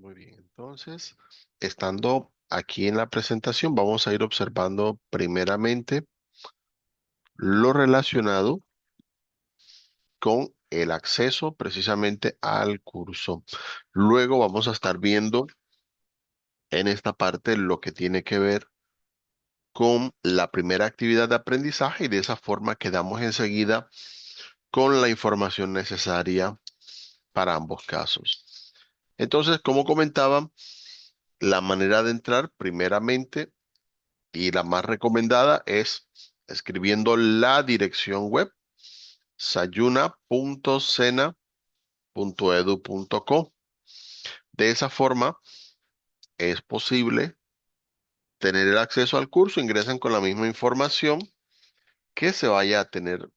Muy bien, entonces, estando aquí en la presentación, vamos a ir observando primeramente lo relacionado con el acceso precisamente al curso. Luego vamos a estar viendo en esta parte lo que tiene que ver con la primera actividad de aprendizaje y de esa forma quedamos enseguida con la información necesaria para ambos casos. Entonces, como comentaba, la manera de entrar primeramente y la más recomendada es escribiendo la dirección web sayuna.sena.edu.co. De esa forma es posible tener el acceso al curso. Ingresan con la misma información que se vaya a tener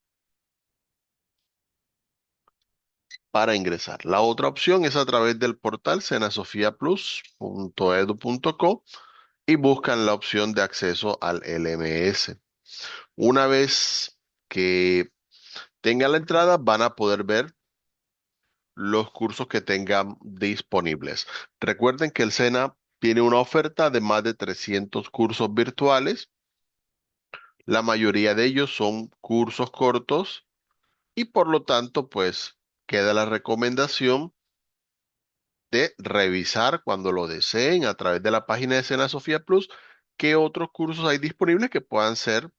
para ingresar. La otra opción es a través del portal senasofiaplus.edu.co y buscan la opción de acceso al LMS. Una vez que tengan la entrada, van a poder ver los cursos que tengan disponibles. Recuerden que el SENA tiene una oferta de más de 300 cursos virtuales. La mayoría de ellos son cursos cortos y por lo tanto, pues queda la recomendación de revisar cuando lo deseen a través de la página de Sena Sofía Plus qué otros cursos hay disponibles que puedan ser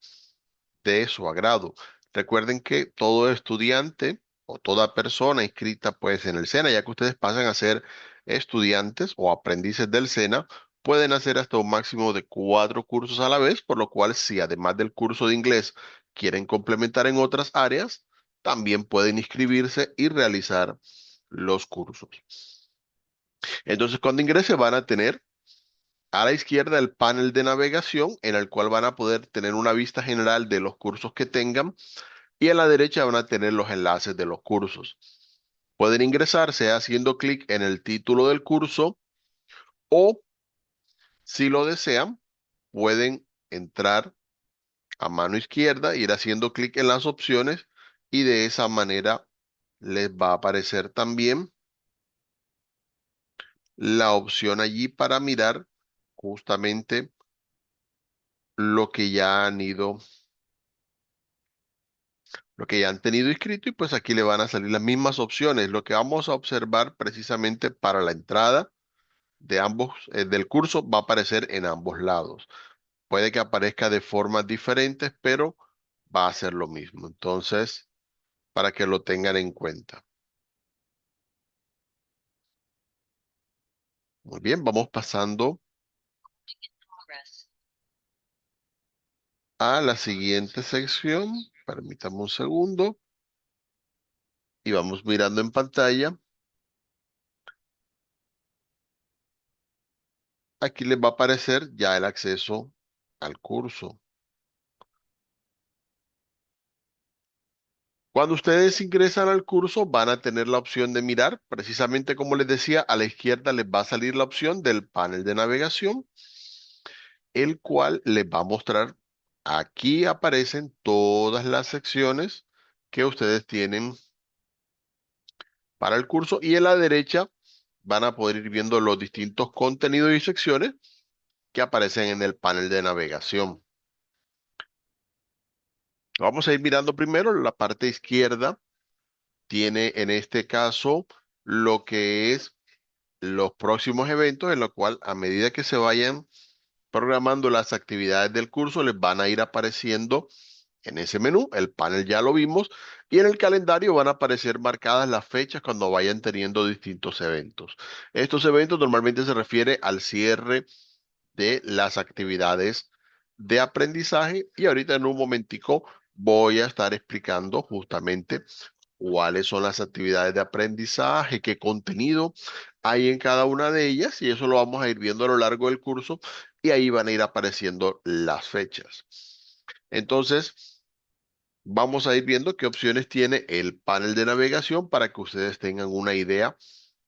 de su agrado. Recuerden que todo estudiante o toda persona inscrita pues en el SENA, ya que ustedes pasan a ser estudiantes o aprendices del SENA, pueden hacer hasta un máximo de 4 cursos a la vez, por lo cual si además del curso de inglés quieren complementar en otras áreas, también pueden inscribirse y realizar los cursos. Entonces, cuando ingrese van a tener a la izquierda el panel de navegación en el cual van a poder tener una vista general de los cursos que tengan y a la derecha van a tener los enlaces de los cursos. Pueden ingresar sea haciendo clic en el título del curso o si lo desean pueden entrar a mano izquierda, ir haciendo clic en las opciones y de esa manera les va a aparecer también la opción allí para mirar justamente lo que ya han ido lo que ya han tenido inscrito y pues aquí le van a salir las mismas opciones. Lo que vamos a observar precisamente para la entrada de ambos, del curso va a aparecer en ambos lados. Puede que aparezca de formas diferentes, pero va a ser lo mismo. Entonces, para que lo tengan en cuenta. Muy bien, vamos pasando a la siguiente sección. Permítame un segundo y vamos mirando en pantalla. Aquí les va a aparecer ya el acceso al curso. Cuando ustedes ingresan al curso, van a tener la opción de mirar, precisamente como les decía, a la izquierda les va a salir la opción del panel de navegación, el cual les va a mostrar, aquí aparecen todas las secciones que ustedes tienen para el curso y en la derecha van a poder ir viendo los distintos contenidos y secciones que aparecen en el panel de navegación. Vamos a ir mirando primero la parte izquierda, tiene en este caso lo que es los próximos eventos en los cual a medida que se vayan programando las actividades del curso les van a ir apareciendo en ese menú, el panel ya lo vimos, y en el calendario van a aparecer marcadas las fechas cuando vayan teniendo distintos eventos. Estos eventos normalmente se refiere al cierre de las actividades de aprendizaje y ahorita en un momentico voy a estar explicando justamente cuáles son las actividades de aprendizaje, qué contenido hay en cada una de ellas y eso lo vamos a ir viendo a lo largo del curso y ahí van a ir apareciendo las fechas. Entonces, vamos a ir viendo qué opciones tiene el panel de navegación para que ustedes tengan una idea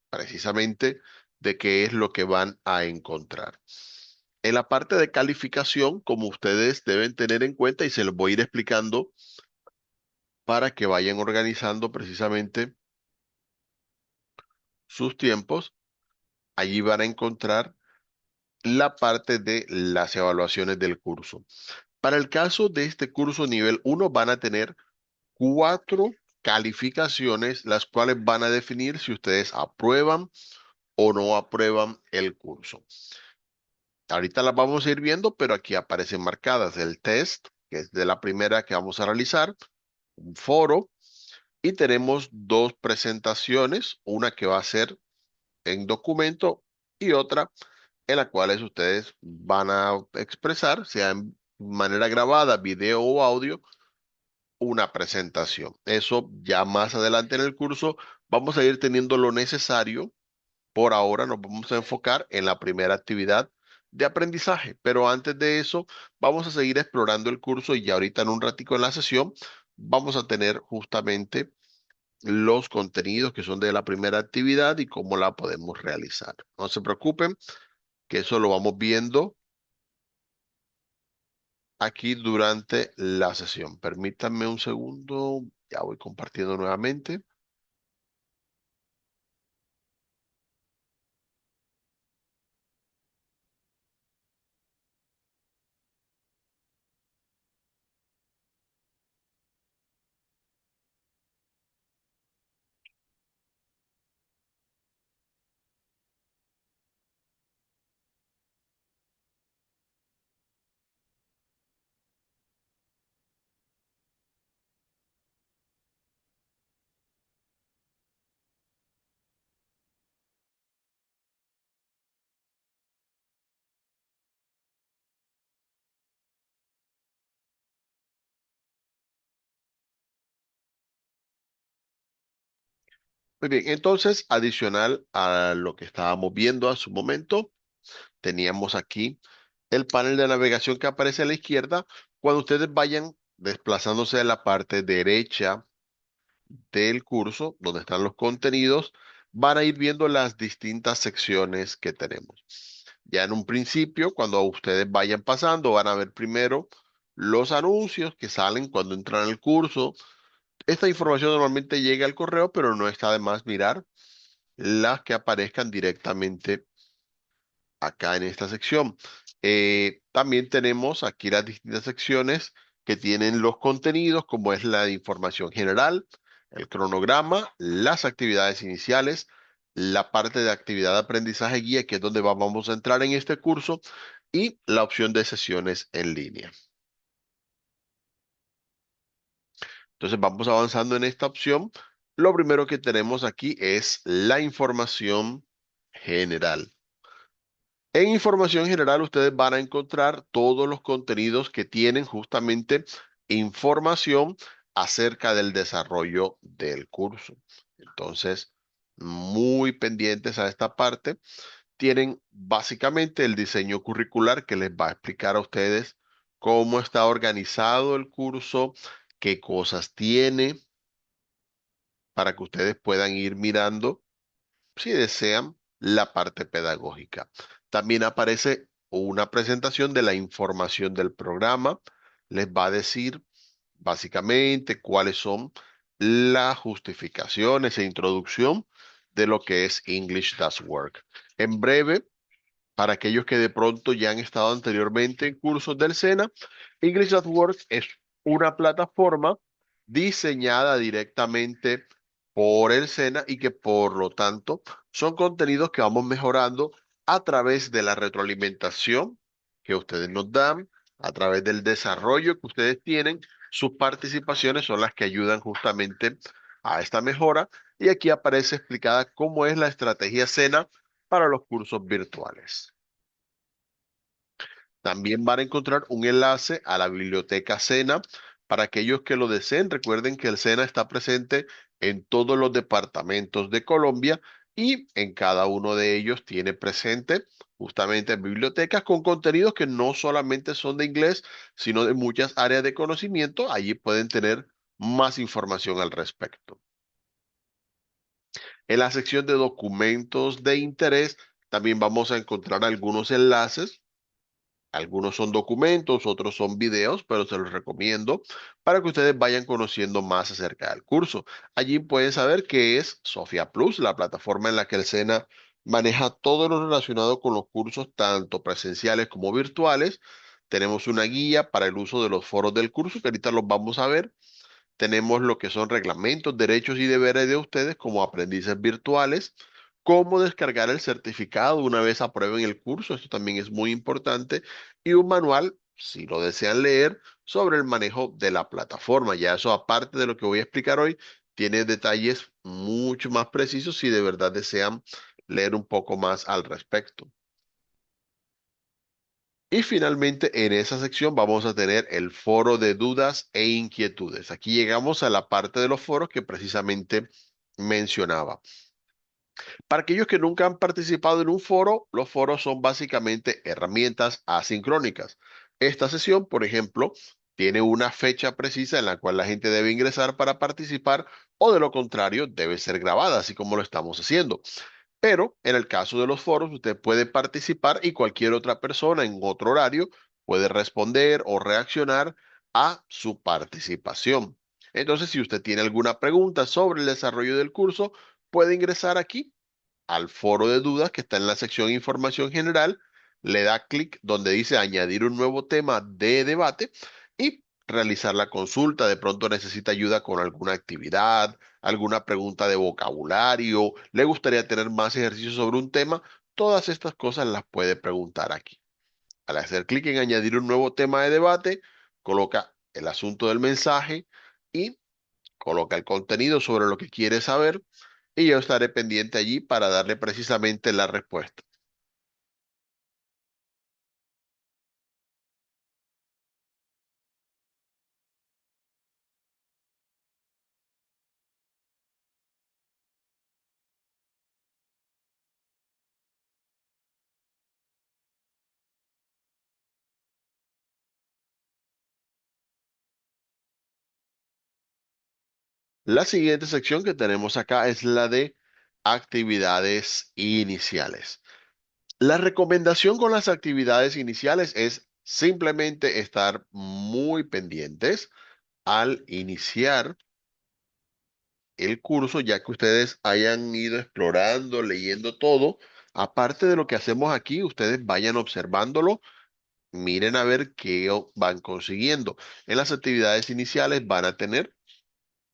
precisamente de qué es lo que van a encontrar. En la parte de calificación, como ustedes deben tener en cuenta y se los voy a ir explicando para que vayan organizando precisamente sus tiempos. Allí van a encontrar la parte de las evaluaciones del curso. Para el caso de este curso nivel uno van a tener 4 calificaciones, las cuales van a definir si ustedes aprueban o no aprueban el curso. Ahorita las vamos a ir viendo, pero aquí aparecen marcadas el test, que es de la primera que vamos a realizar, un foro, y tenemos 2 presentaciones, una que va a ser en documento y otra en la cual ustedes van a expresar, sea en manera grabada, video o audio, una presentación. Eso ya más adelante en el curso vamos a ir teniendo lo necesario. Por ahora nos vamos a enfocar en la primera actividad de aprendizaje, pero antes de eso vamos a seguir explorando el curso y ya ahorita en un ratico en la sesión vamos a tener justamente los contenidos que son de la primera actividad y cómo la podemos realizar. No se preocupen, que eso lo vamos viendo aquí durante la sesión. Permítanme un segundo, ya voy compartiendo nuevamente. Muy bien, entonces, adicional a lo que estábamos viendo hace un momento, teníamos aquí el panel de navegación que aparece a la izquierda. Cuando ustedes vayan desplazándose a la parte derecha del curso, donde están los contenidos, van a ir viendo las distintas secciones que tenemos. Ya en un principio, cuando ustedes vayan pasando, van a ver primero los anuncios que salen cuando entran al curso. Esta información normalmente llega al correo, pero no está de más mirar las que aparezcan directamente acá en esta sección. También tenemos aquí las distintas secciones que tienen los contenidos, como es la de información general, el cronograma, las actividades iniciales, la parte de actividad de aprendizaje guía, que es donde vamos a entrar en este curso, y la opción de sesiones en línea. Entonces vamos avanzando en esta opción. Lo primero que tenemos aquí es la información general. En información general, ustedes van a encontrar todos los contenidos que tienen justamente información acerca del desarrollo del curso. Entonces, muy pendientes a esta parte, tienen básicamente el diseño curricular que les va a explicar a ustedes cómo está organizado el curso, qué cosas tiene, para que ustedes puedan ir mirando si desean, la parte pedagógica. También aparece una presentación de la información del programa. Les va a decir básicamente cuáles son las justificaciones e introducción de lo que es English Does Work. En breve, para aquellos que de pronto ya han estado anteriormente en cursos del SENA, English at Work es una plataforma diseñada directamente por el SENA y que por lo tanto son contenidos que vamos mejorando a través de la retroalimentación que ustedes nos dan, a través del desarrollo que ustedes tienen. Sus participaciones son las que ayudan justamente a esta mejora y aquí aparece explicada cómo es la estrategia SENA para los cursos virtuales. También van a encontrar un enlace a la biblioteca SENA para aquellos que lo deseen. Recuerden que el SENA está presente en todos los departamentos de Colombia y en cada uno de ellos tiene presente justamente bibliotecas con contenidos que no solamente son de inglés, sino de muchas áreas de conocimiento. Allí pueden tener más información al respecto. En la sección de documentos de interés también vamos a encontrar algunos enlaces. Algunos son documentos, otros son videos, pero se los recomiendo para que ustedes vayan conociendo más acerca del curso. Allí pueden saber qué es Sofía Plus, la plataforma en la que el SENA Maneja todo lo relacionado con los cursos, tanto presenciales como virtuales. Tenemos una guía para el uso de los foros del curso, que ahorita los vamos a ver. Tenemos lo que son reglamentos, derechos y deberes de ustedes como aprendices virtuales, cómo descargar el certificado una vez aprueben el curso, esto también es muy importante, y un manual, si lo desean leer, sobre el manejo de la plataforma. Ya eso, aparte de lo que voy a explicar hoy, tiene detalles mucho más precisos si de verdad desean leer un poco más al respecto. Y finalmente, en esa sección vamos a tener el foro de dudas e inquietudes. Aquí llegamos a la parte de los foros que precisamente mencionaba. Para aquellos que nunca han participado en un foro, los foros son básicamente herramientas asincrónicas. Esta sesión, por ejemplo, tiene una fecha precisa en la cual la gente debe ingresar para participar o de lo contrario debe ser grabada, así como lo estamos haciendo. Pero en el caso de los foros, usted puede participar y cualquier otra persona en otro horario puede responder o reaccionar a su participación. Entonces, si usted tiene alguna pregunta sobre el desarrollo del curso, puede ingresar aquí al foro de dudas que está en la sección Información General, le da clic donde dice añadir un nuevo tema de debate y realizar la consulta. De pronto necesita ayuda con alguna actividad, alguna pregunta de vocabulario, le gustaría tener más ejercicio sobre un tema. Todas estas cosas las puede preguntar aquí. Al hacer clic en añadir un nuevo tema de debate, coloca el asunto del mensaje y coloca el contenido sobre lo que quiere saber y yo estaré pendiente allí para darle precisamente la respuesta. La siguiente sección que tenemos acá es la de actividades iniciales. La recomendación con las actividades iniciales es simplemente estar muy pendientes al iniciar el curso, ya que ustedes hayan ido explorando, leyendo todo. Aparte de lo que hacemos aquí, ustedes vayan observándolo. Miren a ver qué van consiguiendo. En las actividades iniciales van a tener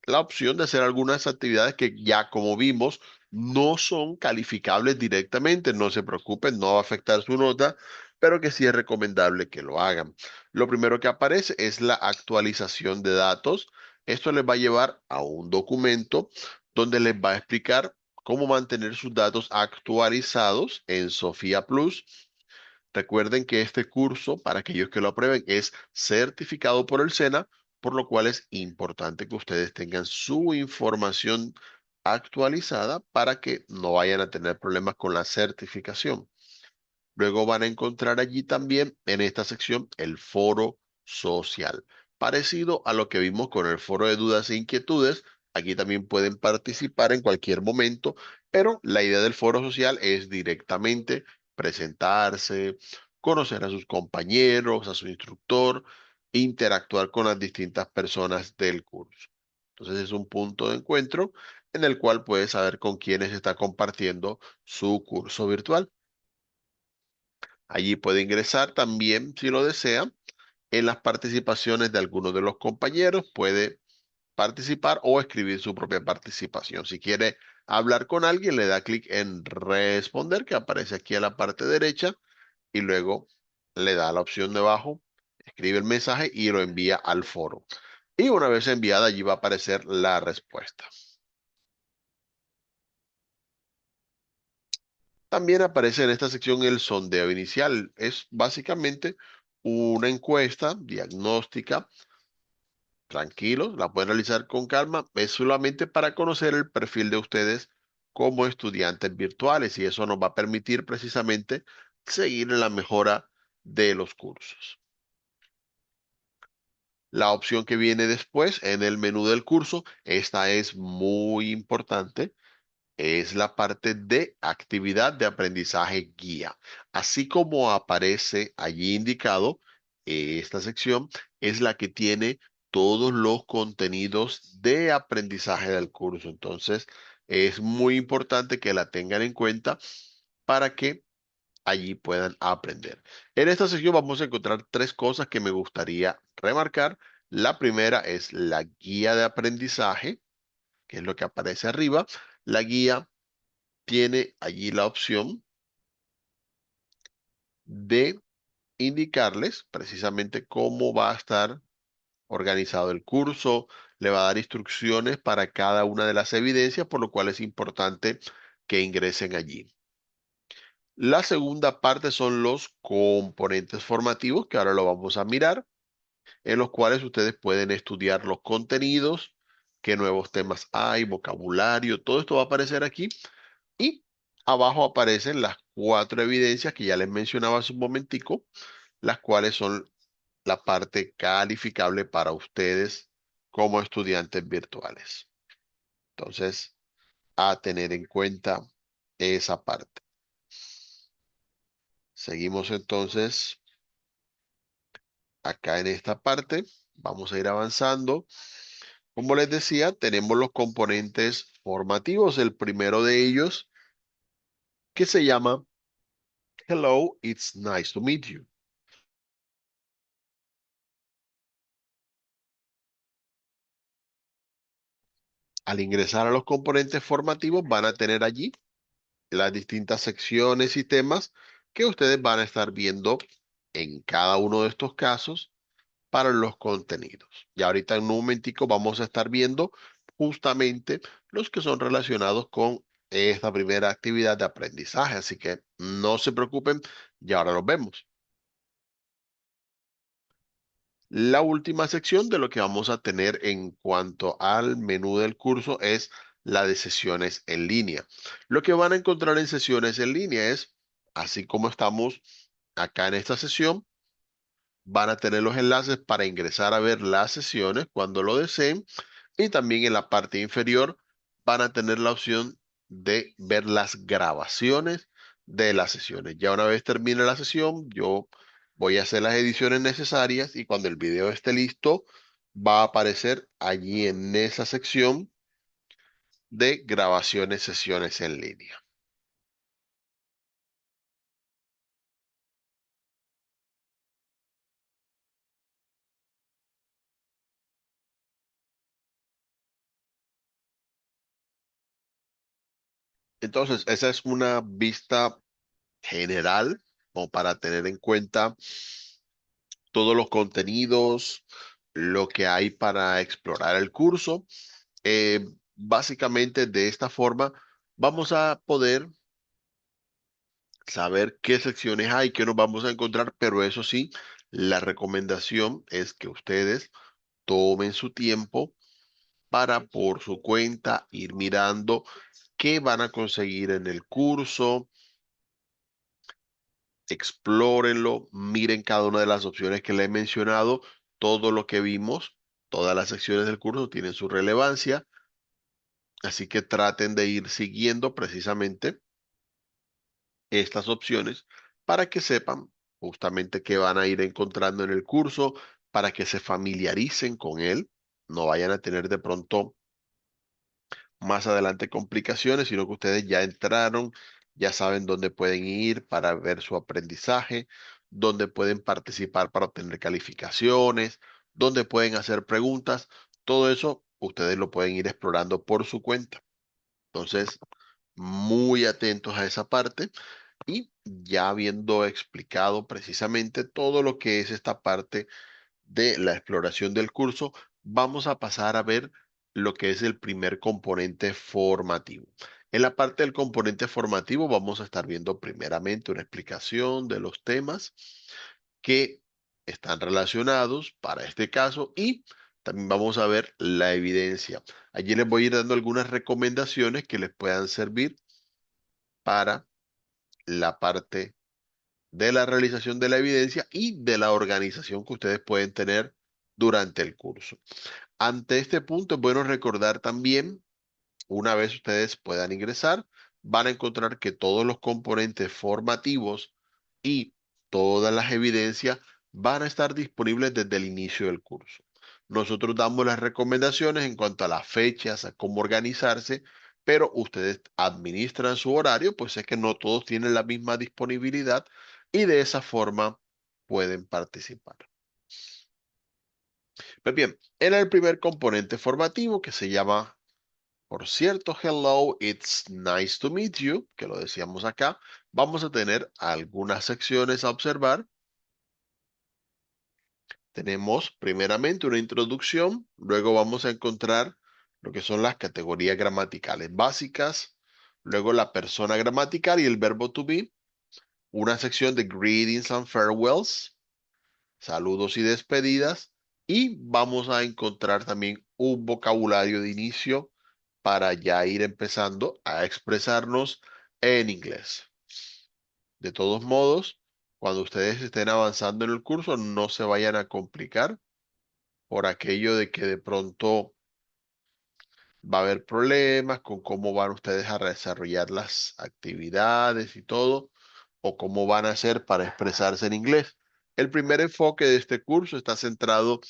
la opción de hacer algunas actividades que ya como vimos no son calificables directamente. No se preocupen, no va a afectar su nota, pero que sí es recomendable que lo hagan. Lo primero que aparece es la actualización de datos. Esto les va a llevar a un documento donde les va a explicar cómo mantener sus datos actualizados en Sofía Plus. Recuerden que este curso, para aquellos que lo aprueben, es certificado por el SENA, por lo cual es importante que ustedes tengan su información actualizada para que no vayan a tener problemas con la certificación. Luego van a encontrar allí también en esta sección el foro social. Parecido a lo que vimos con el foro de dudas e inquietudes, aquí también pueden participar en cualquier momento, pero la idea del foro social es directamente presentarse, conocer a sus compañeros, a su instructor, interactuar con las distintas personas del curso. Entonces es un punto de encuentro en el cual puede saber con quiénes está compartiendo su curso virtual. Allí puede ingresar también, si lo desea, en las participaciones de algunos de los compañeros. Puede participar o escribir su propia participación. Si quiere hablar con alguien, le da clic en responder, que aparece aquí a la parte derecha, y luego le da la opción de abajo, escribe el mensaje y lo envía al foro. Y una vez enviada, allí va a aparecer la respuesta. También aparece en esta sección el sondeo inicial. Es básicamente una encuesta diagnóstica. Tranquilos, la pueden realizar con calma. Es solamente para conocer el perfil de ustedes como estudiantes virtuales y eso nos va a permitir precisamente seguir en la mejora de los cursos. La opción que viene después en el menú del curso, esta es muy importante, es la parte de actividad de aprendizaje guía. Así como aparece allí indicado, esta sección es la que tiene todos los contenidos de aprendizaje del curso. Entonces, es muy importante que la tengan en cuenta para que allí puedan aprender. En esta sección vamos a encontrar tres cosas que me gustaría remarcar. La primera es la guía de aprendizaje, que es lo que aparece arriba. La guía tiene allí la opción de indicarles precisamente cómo va a estar organizado el curso, le va a dar instrucciones para cada una de las evidencias, por lo cual es importante que ingresen allí. La segunda parte son los componentes formativos, que ahora lo vamos a mirar, en los cuales ustedes pueden estudiar los contenidos, qué nuevos temas hay, vocabulario, todo esto va a aparecer aquí. Y abajo aparecen las cuatro evidencias que ya les mencionaba hace un momentico, las cuales son la parte calificable para ustedes como estudiantes virtuales. Entonces, a tener en cuenta esa parte. Seguimos entonces acá en esta parte. Vamos a ir avanzando. Como les decía, tenemos los componentes formativos. El primero de ellos, que se llama Hello, it's nice to meet you. Al ingresar a los componentes formativos, van a tener allí las distintas secciones y temas que ustedes van a estar viendo en cada uno de estos casos para los contenidos. Y ahorita en un momentico vamos a estar viendo justamente los que son relacionados con esta primera actividad de aprendizaje. Así que no se preocupen, y ahora los vemos. La última sección de lo que vamos a tener en cuanto al menú del curso es la de sesiones en línea. Lo que van a encontrar en sesiones en línea es, así como estamos acá en esta sesión, van a tener los enlaces para ingresar a ver las sesiones cuando lo deseen, y también en la parte inferior van a tener la opción de ver las grabaciones de las sesiones. Ya una vez termine la sesión, yo voy a hacer las ediciones necesarias y cuando el video esté listo, va a aparecer allí en esa sección de grabaciones, sesiones en línea. Entonces, esa es una vista general como para tener en cuenta todos los contenidos, lo que hay para explorar el curso. Básicamente de esta forma vamos a poder saber qué secciones hay, qué nos vamos a encontrar, pero eso sí, la recomendación es que ustedes tomen su tiempo para por su cuenta ir mirando qué van a conseguir en el curso, explórenlo, miren cada una de las opciones que le he mencionado, todo lo que vimos, todas las secciones del curso tienen su relevancia, así que traten de ir siguiendo precisamente estas opciones para que sepan justamente qué van a ir encontrando en el curso, para que se familiaricen con él, no vayan a tener de pronto más adelante complicaciones, sino que ustedes ya entraron, ya saben dónde pueden ir para ver su aprendizaje, dónde pueden participar para obtener calificaciones, dónde pueden hacer preguntas, todo eso ustedes lo pueden ir explorando por su cuenta. Entonces, muy atentos a esa parte. Y ya habiendo explicado precisamente todo lo que es esta parte de la exploración del curso, vamos a pasar a ver lo que es el primer componente formativo. En la parte del componente formativo vamos a estar viendo primeramente una explicación de los temas que están relacionados para este caso y también vamos a ver la evidencia. Allí les voy a ir dando algunas recomendaciones que les puedan servir para la parte de la realización de la evidencia y de la organización que ustedes pueden tener durante el curso. Ante este punto es bueno recordar también, una vez ustedes puedan ingresar, van a encontrar que todos los componentes formativos y todas las evidencias van a estar disponibles desde el inicio del curso. Nosotros damos las recomendaciones en cuanto a las fechas, a cómo organizarse, pero ustedes administran su horario, pues es que no todos tienen la misma disponibilidad y de esa forma pueden participar. Pues bien, era el primer componente formativo que se llama, por cierto, hello, it's nice to meet you, que lo decíamos acá. Vamos a tener algunas secciones a observar. Tenemos primeramente una introducción, luego vamos a encontrar lo que son las categorías gramaticales básicas, luego la persona gramatical y el verbo to be, una sección de greetings and farewells, saludos y despedidas, y vamos a encontrar también un vocabulario de inicio para ya ir empezando a expresarnos en inglés. De todos modos, cuando ustedes estén avanzando en el curso, no se vayan a complicar por aquello de que de pronto va a haber problemas con cómo van ustedes a desarrollar las actividades y todo, o cómo van a hacer para expresarse en inglés. El primer enfoque de este curso está centrado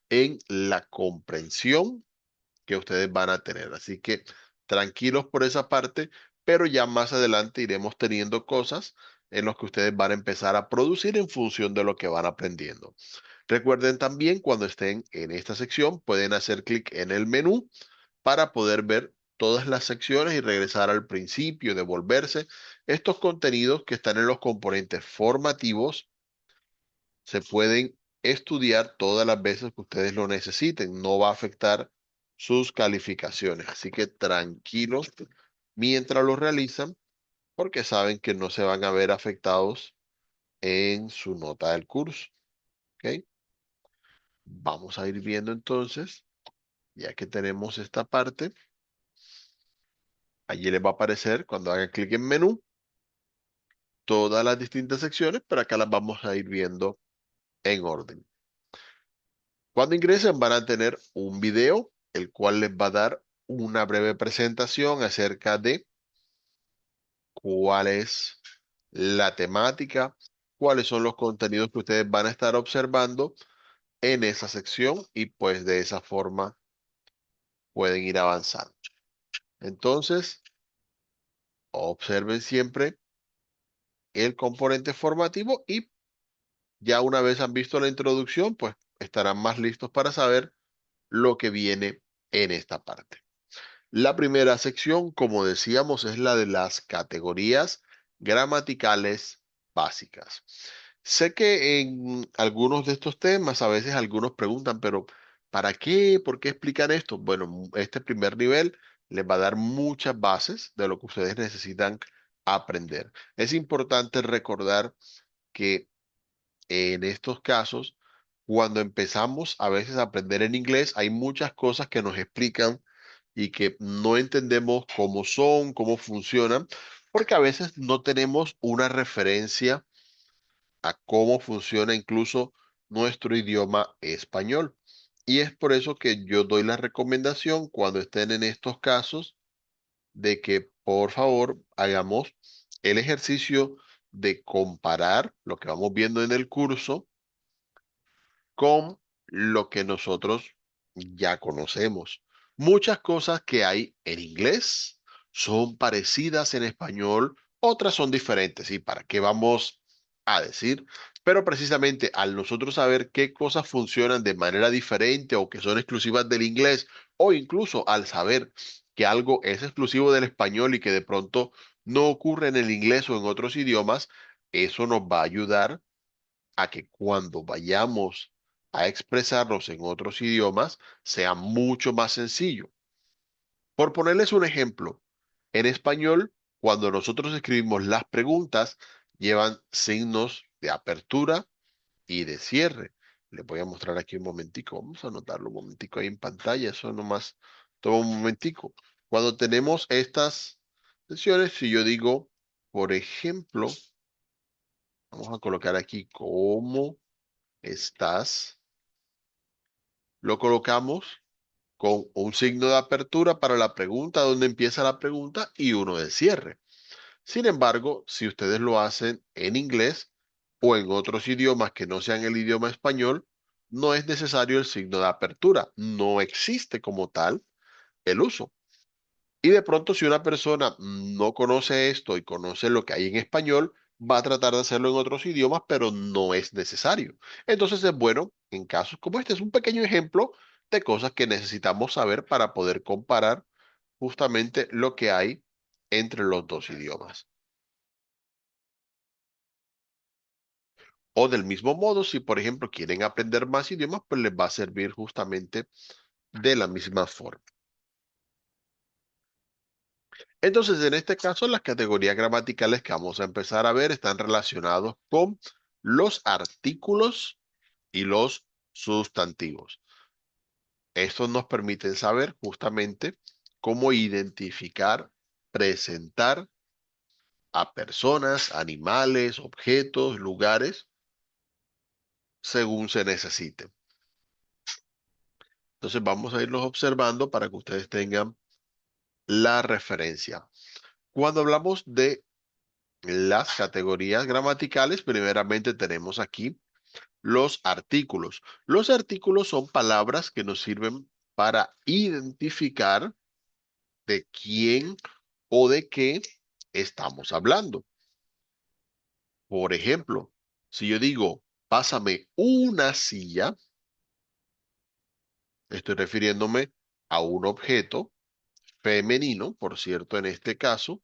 en la comprensión que ustedes van a tener. Así que tranquilos por esa parte, pero ya más adelante iremos teniendo cosas en las que ustedes van a empezar a producir en función de lo que van aprendiendo. Recuerden también cuando estén en esta sección, pueden hacer clic en el menú para poder ver todas las secciones y regresar al principio, devolverse. Estos contenidos que están en los componentes formativos se pueden estudiar todas las veces que ustedes lo necesiten. No va a afectar sus calificaciones. Así que tranquilos mientras lo realizan, porque saben que no se van a ver afectados en su nota del curso. ¿Ok? Vamos a ir viendo entonces, ya que tenemos esta parte. Allí les va a aparecer cuando hagan clic en menú todas las distintas secciones, pero acá las vamos a ir viendo en orden. Cuando ingresen van a tener un video, el cual les va a dar una breve presentación acerca de cuál es la temática, cuáles son los contenidos que ustedes van a estar observando en esa sección y pues de esa forma pueden ir avanzando. Entonces, observen siempre el componente formativo y ya una vez han visto la introducción, pues estarán más listos para saber lo que viene en esta parte. La primera sección, como decíamos, es la de las categorías gramaticales básicas. Sé que en algunos de estos temas a veces algunos preguntan, pero ¿para qué? ¿Por qué explican esto? Bueno, este primer nivel les va a dar muchas bases de lo que ustedes necesitan aprender. Es importante recordar que en estos casos, cuando empezamos a veces a aprender en inglés, hay muchas cosas que nos explican y que no entendemos cómo son, cómo funcionan, porque a veces no tenemos una referencia a cómo funciona incluso nuestro idioma español. Y es por eso que yo doy la recomendación cuando estén en estos casos de que por favor hagamos el ejercicio de comparar lo que vamos viendo en el curso con lo que nosotros ya conocemos. Muchas cosas que hay en inglés son parecidas en español, otras son diferentes. ¿Y para qué vamos a decir? Pero precisamente al nosotros saber qué cosas funcionan de manera diferente o que son exclusivas del inglés, o incluso al saber que algo es exclusivo del español y que de pronto no ocurre en el inglés o en otros idiomas, eso nos va a ayudar a que cuando vayamos a expresarnos en otros idiomas sea mucho más sencillo. Por ponerles un ejemplo, en español, cuando nosotros escribimos las preguntas, llevan signos de apertura y de cierre. Les voy a mostrar aquí un momentico. Vamos a anotarlo un momentico ahí en pantalla. Eso nomás toma un momentico. Cuando tenemos estas sesiones, si yo digo, por ejemplo, vamos a colocar aquí cómo estás. Lo colocamos con un signo de apertura para la pregunta, donde empieza la pregunta, y uno de cierre. Sin embargo, si ustedes lo hacen en inglés o en otros idiomas que no sean el idioma español, no es necesario el signo de apertura. No existe como tal el uso. Y de pronto, si una persona no conoce esto y conoce lo que hay en español, va a tratar de hacerlo en otros idiomas, pero no es necesario. Entonces es bueno, en casos como este, es un pequeño ejemplo de cosas que necesitamos saber para poder comparar justamente lo que hay entre los dos idiomas. O del mismo modo, si por ejemplo quieren aprender más idiomas, pues les va a servir justamente de la misma forma. Entonces, en este caso, las categorías gramaticales que vamos a empezar a ver están relacionados con los artículos y los sustantivos. Estos nos permiten saber justamente cómo identificar, presentar a personas, animales, objetos, lugares, según se necesite. Entonces, vamos a irlos observando para que ustedes tengan la referencia. Cuando hablamos de las categorías gramaticales, primeramente tenemos aquí los artículos. Los artículos son palabras que nos sirven para identificar de quién o de qué estamos hablando. Por ejemplo, si yo digo, pásame una silla, estoy refiriéndome a un objeto femenino, por cierto, en este caso.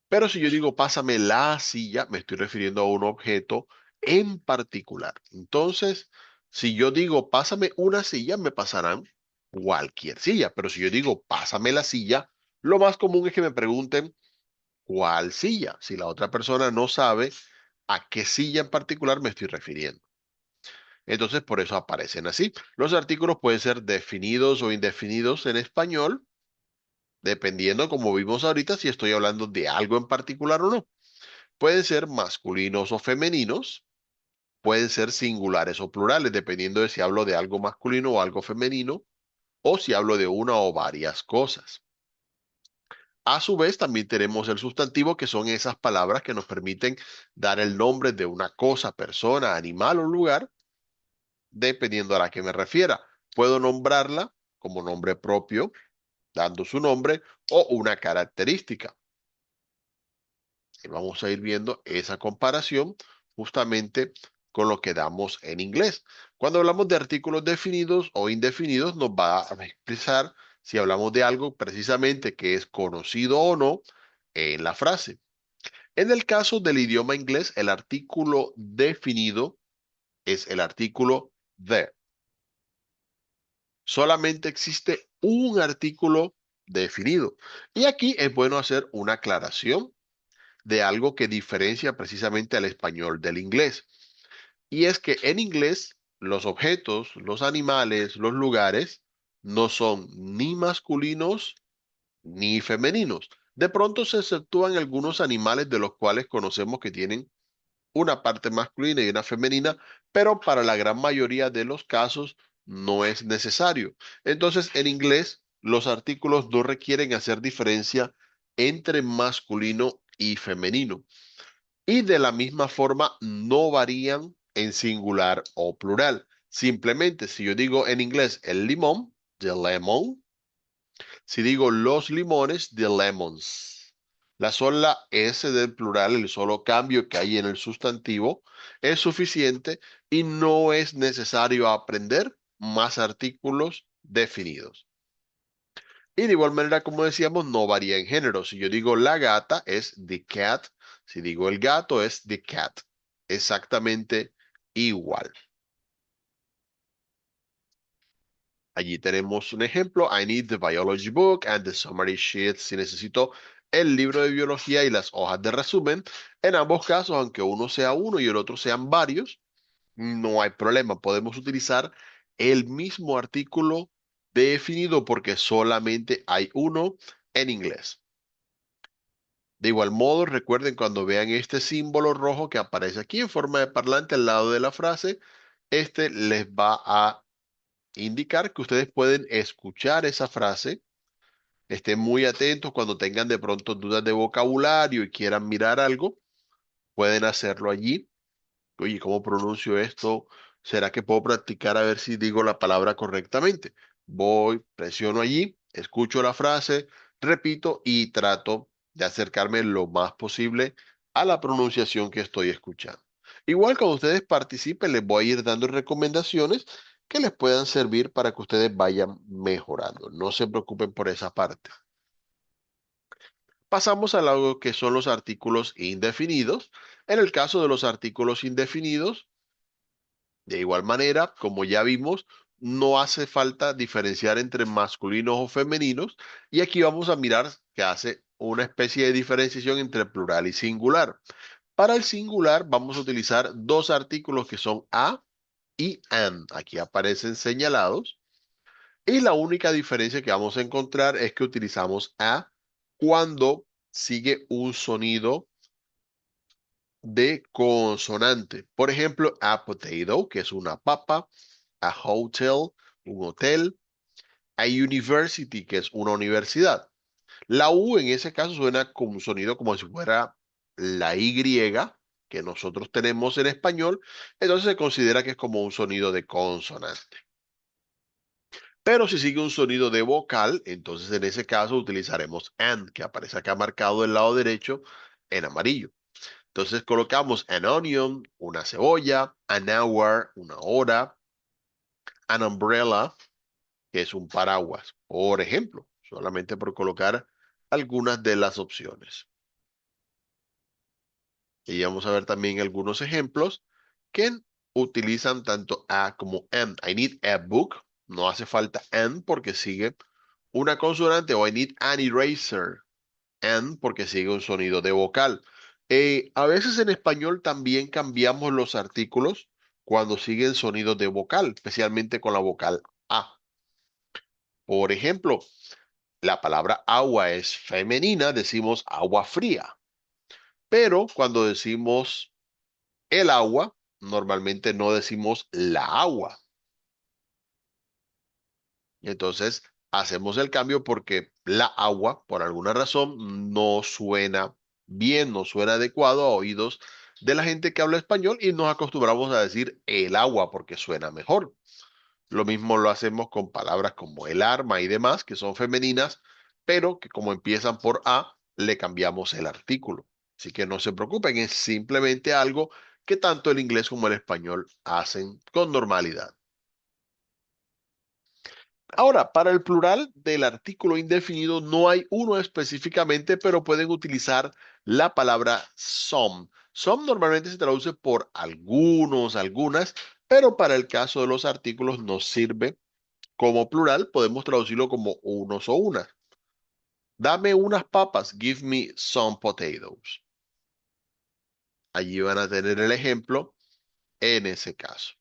Pero si yo digo pásame la silla, me estoy refiriendo a un objeto en particular. Entonces, si yo digo pásame una silla, me pasarán cualquier silla. Pero si yo digo pásame la silla, lo más común es que me pregunten cuál silla, si la otra persona no sabe a qué silla en particular me estoy refiriendo. Entonces, por eso aparecen así. Los artículos pueden ser definidos o indefinidos en español, dependiendo, como vimos ahorita, si estoy hablando de algo en particular o no. Pueden ser masculinos o femeninos, pueden ser singulares o plurales, dependiendo de si hablo de algo masculino o algo femenino, o si hablo de una o varias cosas. A su vez, también tenemos el sustantivo, que son esas palabras que nos permiten dar el nombre de una cosa, persona, animal o lugar, dependiendo a la que me refiera. Puedo nombrarla como nombre propio, dando su nombre, o una característica. Y vamos a ir viendo esa comparación justamente con lo que damos en inglés. Cuando hablamos de artículos definidos o indefinidos, nos va a expresar si hablamos de algo precisamente que es conocido o no en la frase. En el caso del idioma inglés, el artículo definido es el artículo the. Solamente existe un artículo definido. Y aquí es bueno hacer una aclaración de algo que diferencia precisamente al español del inglés. Y es que en inglés los objetos, los animales, los lugares no son ni masculinos ni femeninos. De pronto se exceptúan algunos animales de los cuales conocemos que tienen una parte masculina y una femenina, pero para la gran mayoría de los casos no es necesario. Entonces, en inglés, los artículos no requieren hacer diferencia entre masculino y femenino. Y de la misma forma, no varían en singular o plural. Simplemente, si yo digo en inglés el limón, the lemon, si digo los limones, the lemons. La sola S del plural, el solo cambio que hay en el sustantivo, es suficiente y no es necesario aprender más artículos definidos. Y de igual manera, como decíamos, no varía en género. Si yo digo la gata, es the cat. Si digo el gato, es the cat. Exactamente igual. Allí tenemos un ejemplo. I need the biology book and the summary sheet. Si necesito el libro de biología y las hojas de resumen. En ambos casos, aunque uno sea uno y el otro sean varios, no hay problema. Podemos utilizar el mismo artículo definido porque solamente hay uno en inglés. De igual modo, recuerden cuando vean este símbolo rojo que aparece aquí en forma de parlante al lado de la frase, este les va a indicar que ustedes pueden escuchar esa frase. Estén muy atentos cuando tengan de pronto dudas de vocabulario y quieran mirar algo, pueden hacerlo allí. Oye, ¿cómo pronuncio esto? ¿Será que puedo practicar a ver si digo la palabra correctamente? Voy, presiono allí, escucho la frase, repito y trato de acercarme lo más posible a la pronunciación que estoy escuchando. Igual cuando ustedes participen, les voy a ir dando recomendaciones que les puedan servir para que ustedes vayan mejorando. No se preocupen por esa parte. Pasamos a lo que son los artículos indefinidos. En el caso de los artículos indefinidos, de igual manera, como ya vimos, no hace falta diferenciar entre masculinos o femeninos. Y aquí vamos a mirar que hace una especie de diferenciación entre plural y singular. Para el singular vamos a utilizar dos artículos que son a y an. Aquí aparecen señalados. Y la única diferencia que vamos a encontrar es que utilizamos a cuando sigue un sonido de consonante. Por ejemplo, a potato, que es una papa, a hotel, un hotel, a university, que es una universidad. La U en ese caso suena como un sonido como si fuera la Y que nosotros tenemos en español, entonces se considera que es como un sonido de consonante. Pero si sigue un sonido de vocal, entonces en ese caso utilizaremos and, que aparece acá marcado del lado derecho en amarillo. Entonces colocamos an onion, una cebolla, an hour, una hora, an umbrella, que es un paraguas, por ejemplo, solamente por colocar algunas de las opciones. Y vamos a ver también algunos ejemplos que utilizan tanto a como an. I need a book, no hace falta an porque sigue una consonante, o I need an eraser, and porque sigue un sonido de vocal. A veces en español también cambiamos los artículos cuando siguen sonidos de vocal, especialmente con la vocal A. Por ejemplo, la palabra agua es femenina, decimos agua fría, pero cuando decimos el agua, normalmente no decimos la agua. Entonces, hacemos el cambio porque la agua, por alguna razón, no suena bien, no suena adecuado a oídos de la gente que habla español y nos acostumbramos a decir el agua porque suena mejor. Lo mismo lo hacemos con palabras como el arma y demás, que son femeninas, pero que como empiezan por A, le cambiamos el artículo. Así que no se preocupen, es simplemente algo que tanto el inglés como el español hacen con normalidad. Ahora, para el plural del artículo indefinido no hay uno específicamente, pero pueden utilizar la palabra some. Some normalmente se traduce por algunos, algunas, pero para el caso de los artículos nos sirve como plural, podemos traducirlo como unos o unas. Dame unas papas, give me some potatoes. Allí van a tener el ejemplo en ese caso.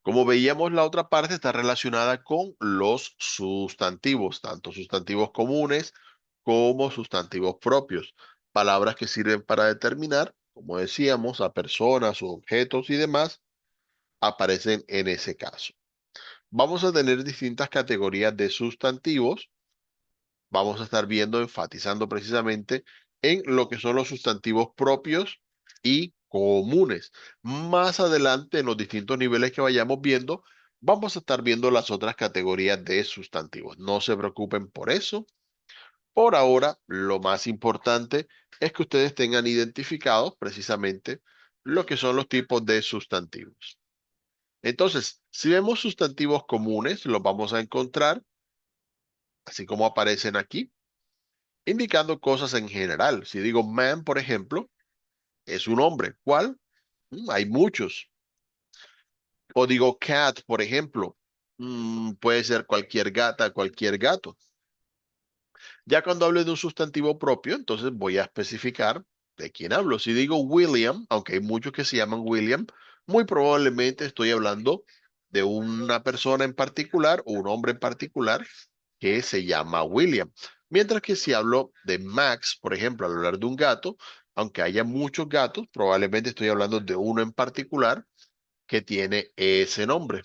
Como veíamos, la otra parte está relacionada con los sustantivos, tanto sustantivos comunes como sustantivos propios. Palabras que sirven para determinar, como decíamos, a personas o objetos y demás, aparecen en ese caso. Vamos a tener distintas categorías de sustantivos. Vamos a estar viendo, enfatizando precisamente en lo que son los sustantivos propios y comunes. Más adelante, en los distintos niveles que vayamos viendo, vamos a estar viendo las otras categorías de sustantivos. No se preocupen por eso. Por ahora, lo más importante es que ustedes tengan identificados precisamente lo que son los tipos de sustantivos. Entonces, si vemos sustantivos comunes, los vamos a encontrar, así como aparecen aquí indicando cosas en general. Si digo man, por ejemplo, es un hombre. ¿Cuál? Hay muchos. O digo cat, por ejemplo, puede ser cualquier gata, cualquier gato. Ya cuando hable de un sustantivo propio, entonces voy a especificar de quién hablo. Si digo William, aunque hay muchos que se llaman William, muy probablemente estoy hablando de una persona en particular o un hombre en particular que se llama William. Mientras que si hablo de Max, por ejemplo, al hablar de un gato, aunque haya muchos gatos, probablemente estoy hablando de uno en particular que tiene ese nombre.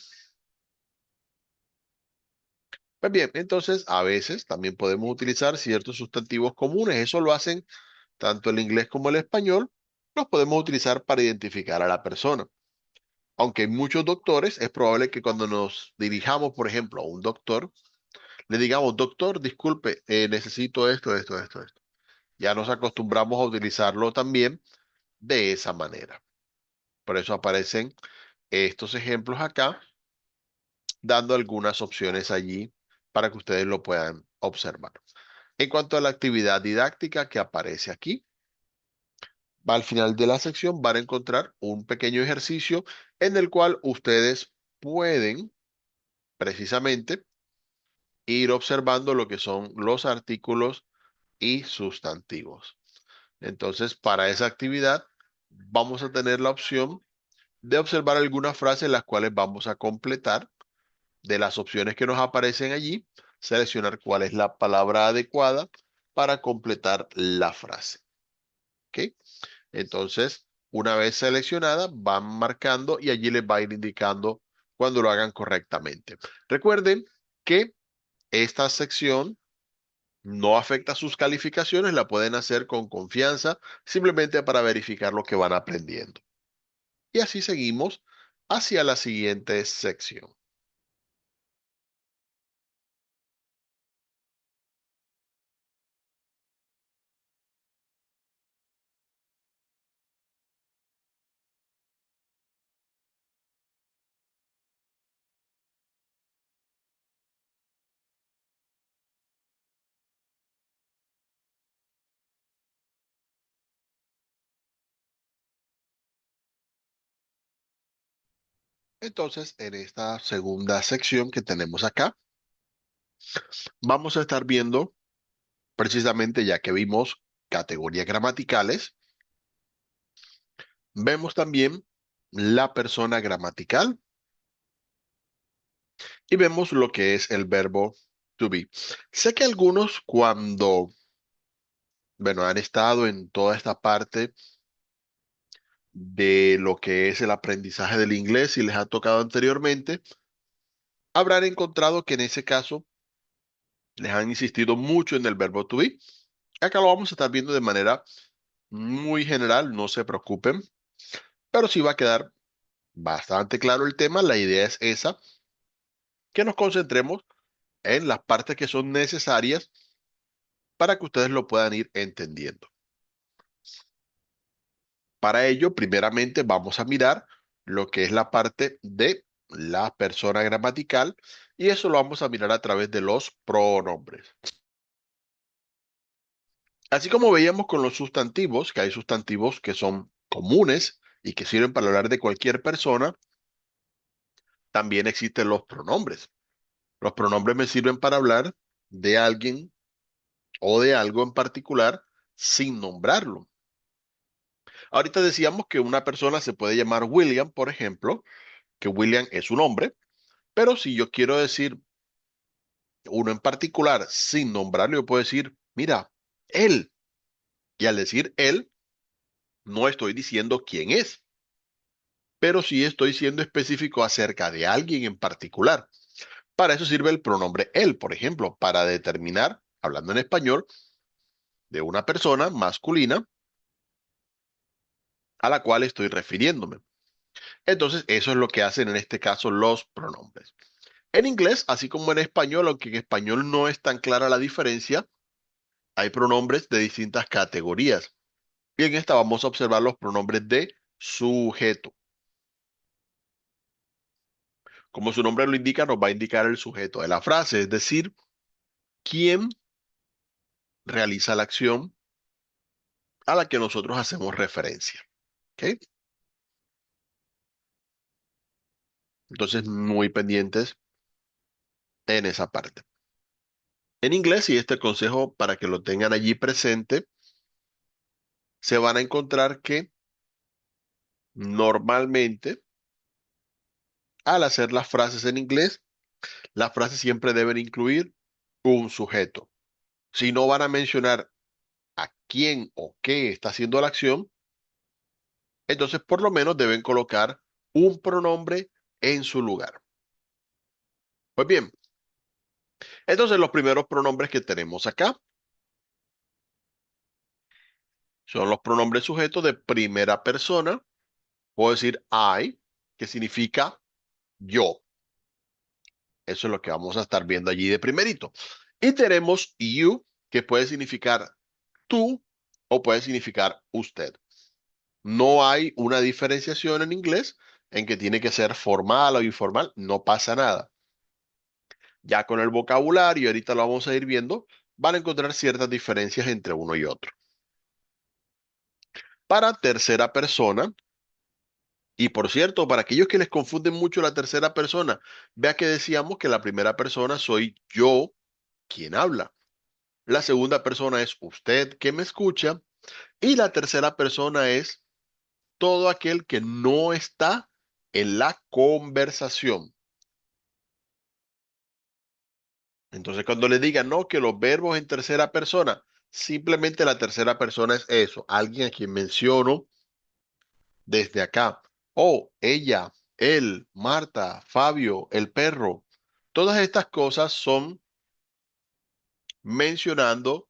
Pues bien, entonces a veces también podemos utilizar ciertos sustantivos comunes. Eso lo hacen tanto el inglés como el español. Los podemos utilizar para identificar a la persona. aunque hay muchos doctores, es probable que cuando nos dirijamos, por ejemplo, a un doctor, le digamos, doctor, disculpe, necesito esto, esto, esto, esto. Ya nos acostumbramos a utilizarlo también de esa manera. Por eso aparecen estos ejemplos acá, dando algunas opciones allí para que ustedes lo puedan observar. En cuanto a la actividad didáctica que aparece aquí, al final de la sección van a encontrar un pequeño ejercicio en el cual ustedes pueden precisamente ir observando lo que son los artículos y sustantivos. Entonces, para esa actividad vamos a tener la opción de observar algunas frases las cuales vamos a completar de las opciones que nos aparecen allí, seleccionar cuál es la palabra adecuada para completar la frase. ¿Ok? Entonces, una vez seleccionada, van marcando y allí les va a ir indicando cuando lo hagan correctamente. Recuerden que esta sección no afecta sus calificaciones, la pueden hacer con confianza, simplemente para verificar lo que van aprendiendo. Y así seguimos hacia la siguiente sección. Entonces, en esta segunda sección que tenemos acá, vamos a estar viendo precisamente ya que vimos categorías gramaticales, vemos también la persona gramatical y vemos lo que es el verbo to be. Sé que algunos cuando, bueno, han estado en toda esta parte de lo que es el aprendizaje del inglés y les ha tocado anteriormente, habrán encontrado que en ese caso les han insistido mucho en el verbo to be. Acá lo vamos a estar viendo de manera muy general, no se preocupen, pero sí va a quedar bastante claro el tema. La idea es esa, que nos concentremos en las partes que son necesarias para que ustedes lo puedan ir entendiendo. Para ello, primeramente vamos a mirar lo que es la parte de la persona gramatical y eso lo vamos a mirar a través de los pronombres. Así como veíamos con los sustantivos, que hay sustantivos que son comunes y que sirven para hablar de cualquier persona, también existen los pronombres. Los pronombres me sirven para hablar de alguien o de algo en particular sin nombrarlo. Ahorita decíamos que una persona se puede llamar William, por ejemplo, que William es un hombre, pero si yo quiero decir uno en particular sin nombrarlo, yo puedo decir, mira, él. Y al decir él, no estoy diciendo quién es, pero sí estoy siendo específico acerca de alguien en particular. Para eso sirve el pronombre él, por ejemplo, para determinar, hablando en español, de una persona masculina a la cual estoy refiriéndome. Entonces, eso es lo que hacen en este caso los pronombres. En inglés, así como en español, aunque en español no es tan clara la diferencia, hay pronombres de distintas categorías. Y en esta vamos a observar los pronombres de sujeto. Como su nombre lo indica, nos va a indicar el sujeto de la frase, es decir, quién realiza la acción a la que nosotros hacemos referencia. ¿Ok? Entonces, muy pendientes en esa parte. En inglés, y este consejo para que lo tengan allí presente, se van a encontrar que normalmente al hacer las frases en inglés, las frases siempre deben incluir un sujeto. Si no van a mencionar a quién o qué está haciendo la acción, entonces por lo menos deben colocar un pronombre en su lugar. Pues bien, entonces los primeros pronombres que tenemos acá son los pronombres sujetos de primera persona. Puedo decir I, que significa yo. Eso es lo que vamos a estar viendo allí de primerito. Y tenemos you, que puede significar tú o puede significar usted. No hay una diferenciación en inglés en que tiene que ser formal o informal, no pasa nada. Ya con el vocabulario, ahorita lo vamos a ir viendo, van a encontrar ciertas diferencias entre uno y otro. Para tercera persona, y por cierto, para aquellos que les confunden mucho la tercera persona, vea que decíamos que la primera persona soy yo quien habla. La segunda persona es usted que me escucha. Y la tercera persona es todo aquel que no está en la conversación. Entonces, cuando le digan, no, que los verbos en tercera persona, simplemente la tercera persona es eso, alguien a quien menciono desde acá. Oh, ella, él, Marta, Fabio, el perro. Todas estas cosas son mencionando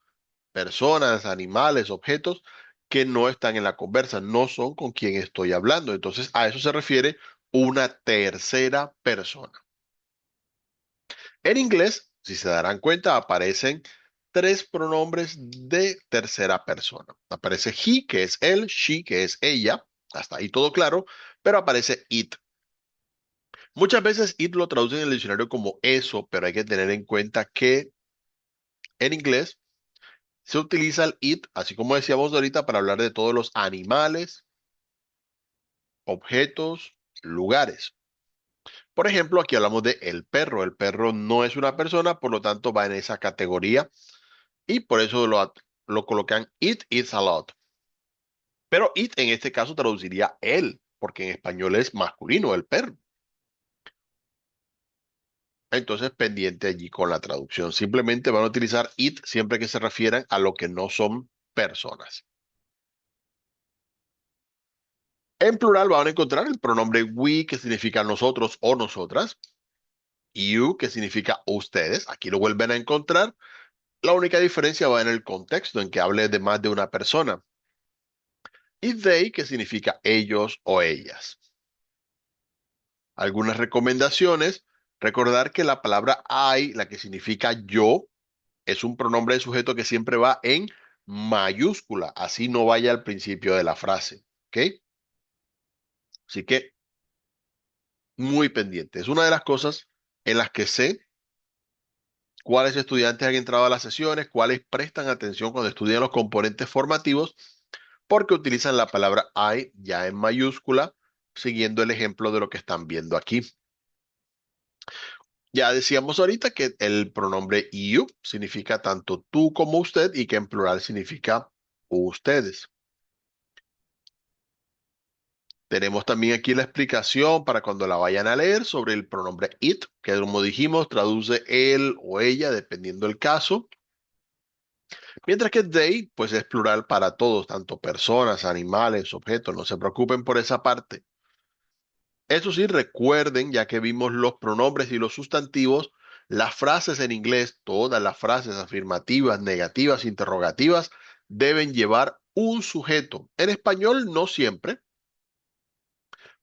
personas, animales, objetos que no están en la conversa, no son con quien estoy hablando. Entonces, a eso se refiere una tercera persona. En inglés, si se darán cuenta, aparecen tres pronombres de tercera persona. Aparece he, que es él, she, que es ella, hasta ahí todo claro, pero aparece it. Muchas veces it lo traducen en el diccionario como eso, pero hay que tener en cuenta que en inglés se utiliza el it, así como decíamos ahorita, para hablar de todos los animales, objetos, lugares. Por ejemplo, aquí hablamos de el perro. El perro no es una persona, por lo tanto va en esa categoría y por eso lo colocan it is a lot. Pero it en este caso traduciría él, porque en español es masculino, el perro. Entonces, pendiente allí con la traducción. Simplemente van a utilizar it siempre que se refieran a lo que no son personas. En plural van a encontrar el pronombre we, que significa nosotros o nosotras. You, que significa ustedes. Aquí lo vuelven a encontrar. La única diferencia va en el contexto, en que hable de más de una persona. Y they, que significa ellos o ellas. Algunas recomendaciones. Recordar que la palabra I, la que significa yo, es un pronombre de sujeto que siempre va en mayúscula. Así no vaya al principio de la frase. ¿Ok? Así que muy pendiente. Es una de las cosas en las que sé cuáles estudiantes han entrado a las sesiones, cuáles prestan atención cuando estudian los componentes formativos, porque utilizan la palabra I ya en mayúscula, siguiendo el ejemplo de lo que están viendo aquí. Ya decíamos ahorita que el pronombre you significa tanto tú como usted y que en plural significa ustedes. Tenemos también aquí la explicación para cuando la vayan a leer sobre el pronombre it, que como dijimos, traduce él o ella, dependiendo del caso. Mientras que they, pues es plural para todos, tanto personas, animales, objetos, no se preocupen por esa parte. Eso sí, recuerden, ya que vimos los pronombres y los sustantivos, las frases en inglés, todas las frases afirmativas, negativas, interrogativas, deben llevar un sujeto. En español, no siempre.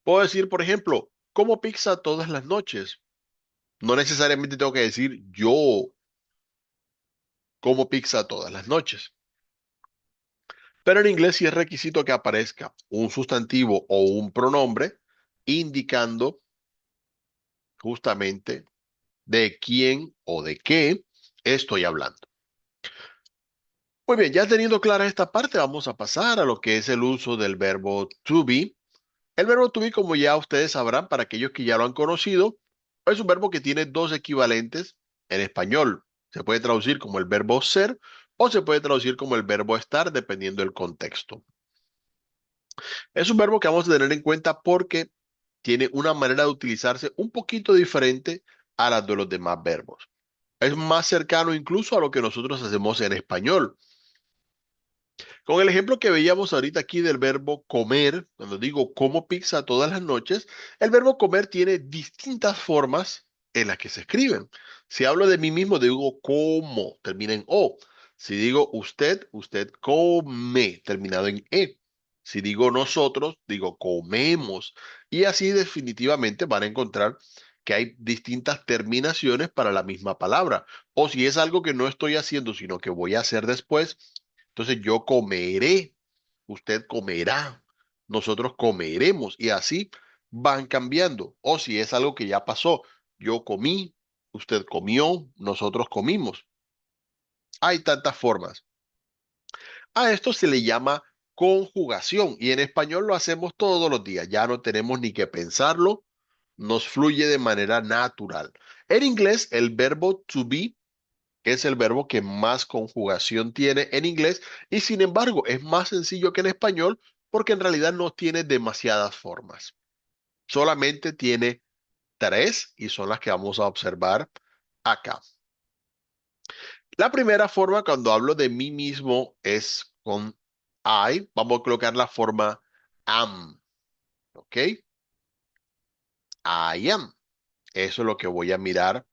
Puedo decir, por ejemplo, como pizza todas las noches. No necesariamente tengo que decir yo como pizza todas las noches. Pero en inglés sí es requisito que aparezca un sustantivo o un pronombre indicando justamente de quién o de qué estoy hablando. Muy bien, ya teniendo clara esta parte, vamos a pasar a lo que es el uso del verbo to be. El verbo to be, como ya ustedes sabrán, para aquellos que ya lo han conocido, es un verbo que tiene dos equivalentes en español. Se puede traducir como el verbo ser o se puede traducir como el verbo estar, dependiendo del contexto. Es un verbo que vamos a tener en cuenta porque tiene una manera de utilizarse un poquito diferente a las de los demás verbos. Es más cercano incluso a lo que nosotros hacemos en español. Con el ejemplo que veíamos ahorita aquí del verbo comer, cuando digo como pizza todas las noches, el verbo comer tiene distintas formas en las que se escriben. Si hablo de mí mismo, digo como, termina en O. Si digo usted, usted come, terminado en E. Si digo nosotros, digo comemos. Y así definitivamente van a encontrar que hay distintas terminaciones para la misma palabra. O si es algo que no estoy haciendo, sino que voy a hacer después, entonces yo comeré, usted comerá, nosotros comeremos. Y así van cambiando. O si es algo que ya pasó, yo comí, usted comió, nosotros comimos. Hay tantas formas. A esto se le llama conjugación y en español lo hacemos todos los días. Ya no tenemos ni que pensarlo, nos fluye de manera natural. En inglés, el verbo to be es el verbo que más conjugación tiene en inglés y sin embargo es más sencillo que en español porque en realidad no tiene demasiadas formas. Solamente tiene tres y son las que vamos a observar acá. La primera forma cuando hablo de mí mismo es con I. Vamos a colocar la forma am, ¿ok? I am. Eso es lo que voy a mirar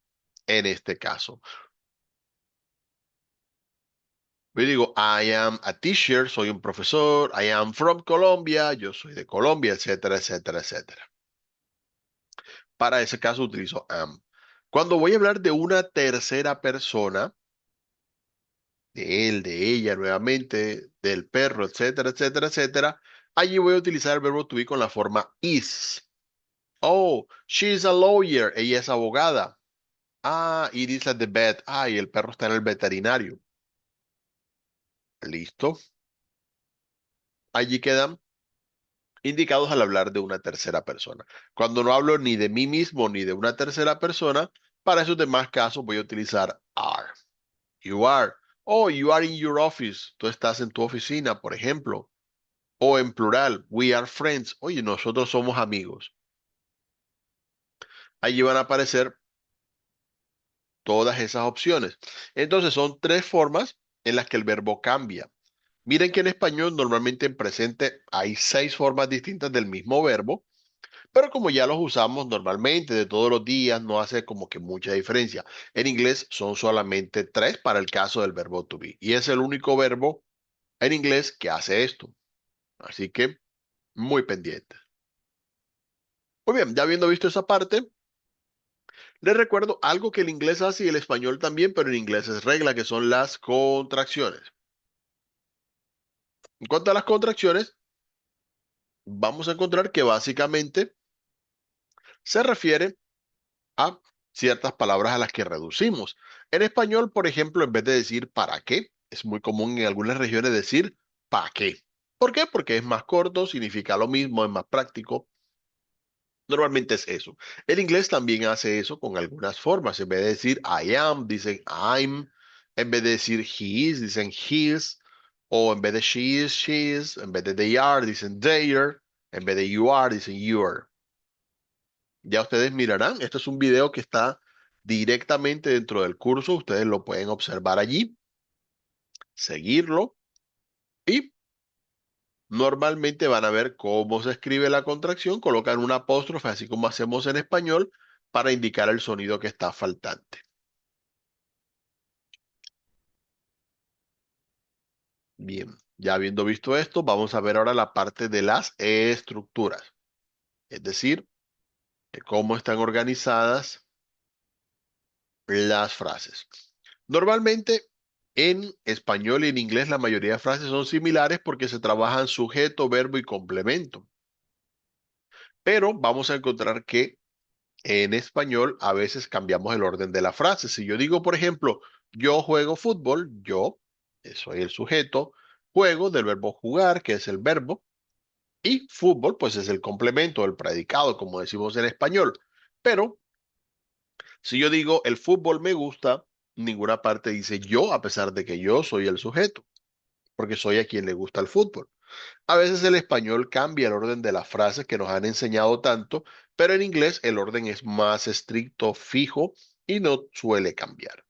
en este caso. Yo digo, I am a teacher, soy un profesor, I am from Colombia, yo soy de Colombia, etcétera, etcétera, etcétera. Para ese caso utilizo am. Cuando voy a hablar de una tercera persona, de él, de ella, nuevamente, del perro, etcétera, etcétera, etcétera, allí voy a utilizar el verbo to be con la forma is. Oh, she's a lawyer. Ella es abogada. Ah, it is at the vet. Ah, y el perro está en el veterinario. Listo. Allí quedan indicados al hablar de una tercera persona. Cuando no hablo ni de mí mismo ni de una tercera persona, para esos demás casos voy a utilizar are. You are. Oh, you are in your office. Tú estás en tu oficina, por ejemplo. O en plural, we are friends. Oye, nosotros somos amigos. Allí van a aparecer todas esas opciones. Entonces son tres formas en las que el verbo cambia. Miren que en español normalmente en presente hay seis formas distintas del mismo verbo, pero como ya los usamos normalmente de todos los días, no hace como que mucha diferencia. En inglés son solamente tres para el caso del verbo to be. Y es el único verbo en inglés que hace esto. Así que muy pendiente. Muy bien, ya habiendo visto esa parte, les recuerdo algo que el inglés hace y el español también, pero en inglés es regla, que son las contracciones. En cuanto a las contracciones, vamos a encontrar que básicamente se refiere a ciertas palabras a las que reducimos. En español, por ejemplo, en vez de decir para qué, es muy común en algunas regiones decir pa' qué. ¿Por qué? Porque es más corto, significa lo mismo, es más práctico. Normalmente es eso. El inglés también hace eso con algunas formas. En vez de decir I am, dicen I'm. En vez de decir he is, dicen his. O en vez de she is, she is. En vez de they are, dicen they are. En vez de you are, dicen you are. Ya ustedes mirarán, este es un video que está directamente dentro del curso, ustedes lo pueden observar allí, seguirlo y normalmente van a ver cómo se escribe la contracción, colocan un apóstrofe, así como hacemos en español, para indicar el sonido que está faltante. Bien, ya habiendo visto esto, vamos a ver ahora la parte de las estructuras, es decir, de cómo están organizadas las frases. Normalmente en español y en inglés la mayoría de frases son similares porque se trabajan sujeto, verbo y complemento. Pero vamos a encontrar que en español a veces cambiamos el orden de la frase. Si yo digo, por ejemplo, yo juego fútbol, yo soy el sujeto, juego del verbo jugar, que es el verbo, y fútbol, pues es el complemento, el predicado, como decimos en español. Pero si yo digo el fútbol me gusta, ninguna parte dice yo, a pesar de que yo soy el sujeto, porque soy a quien le gusta el fútbol. A veces el español cambia el orden de las frases que nos han enseñado tanto, pero en inglés el orden es más estricto, fijo y no suele cambiar.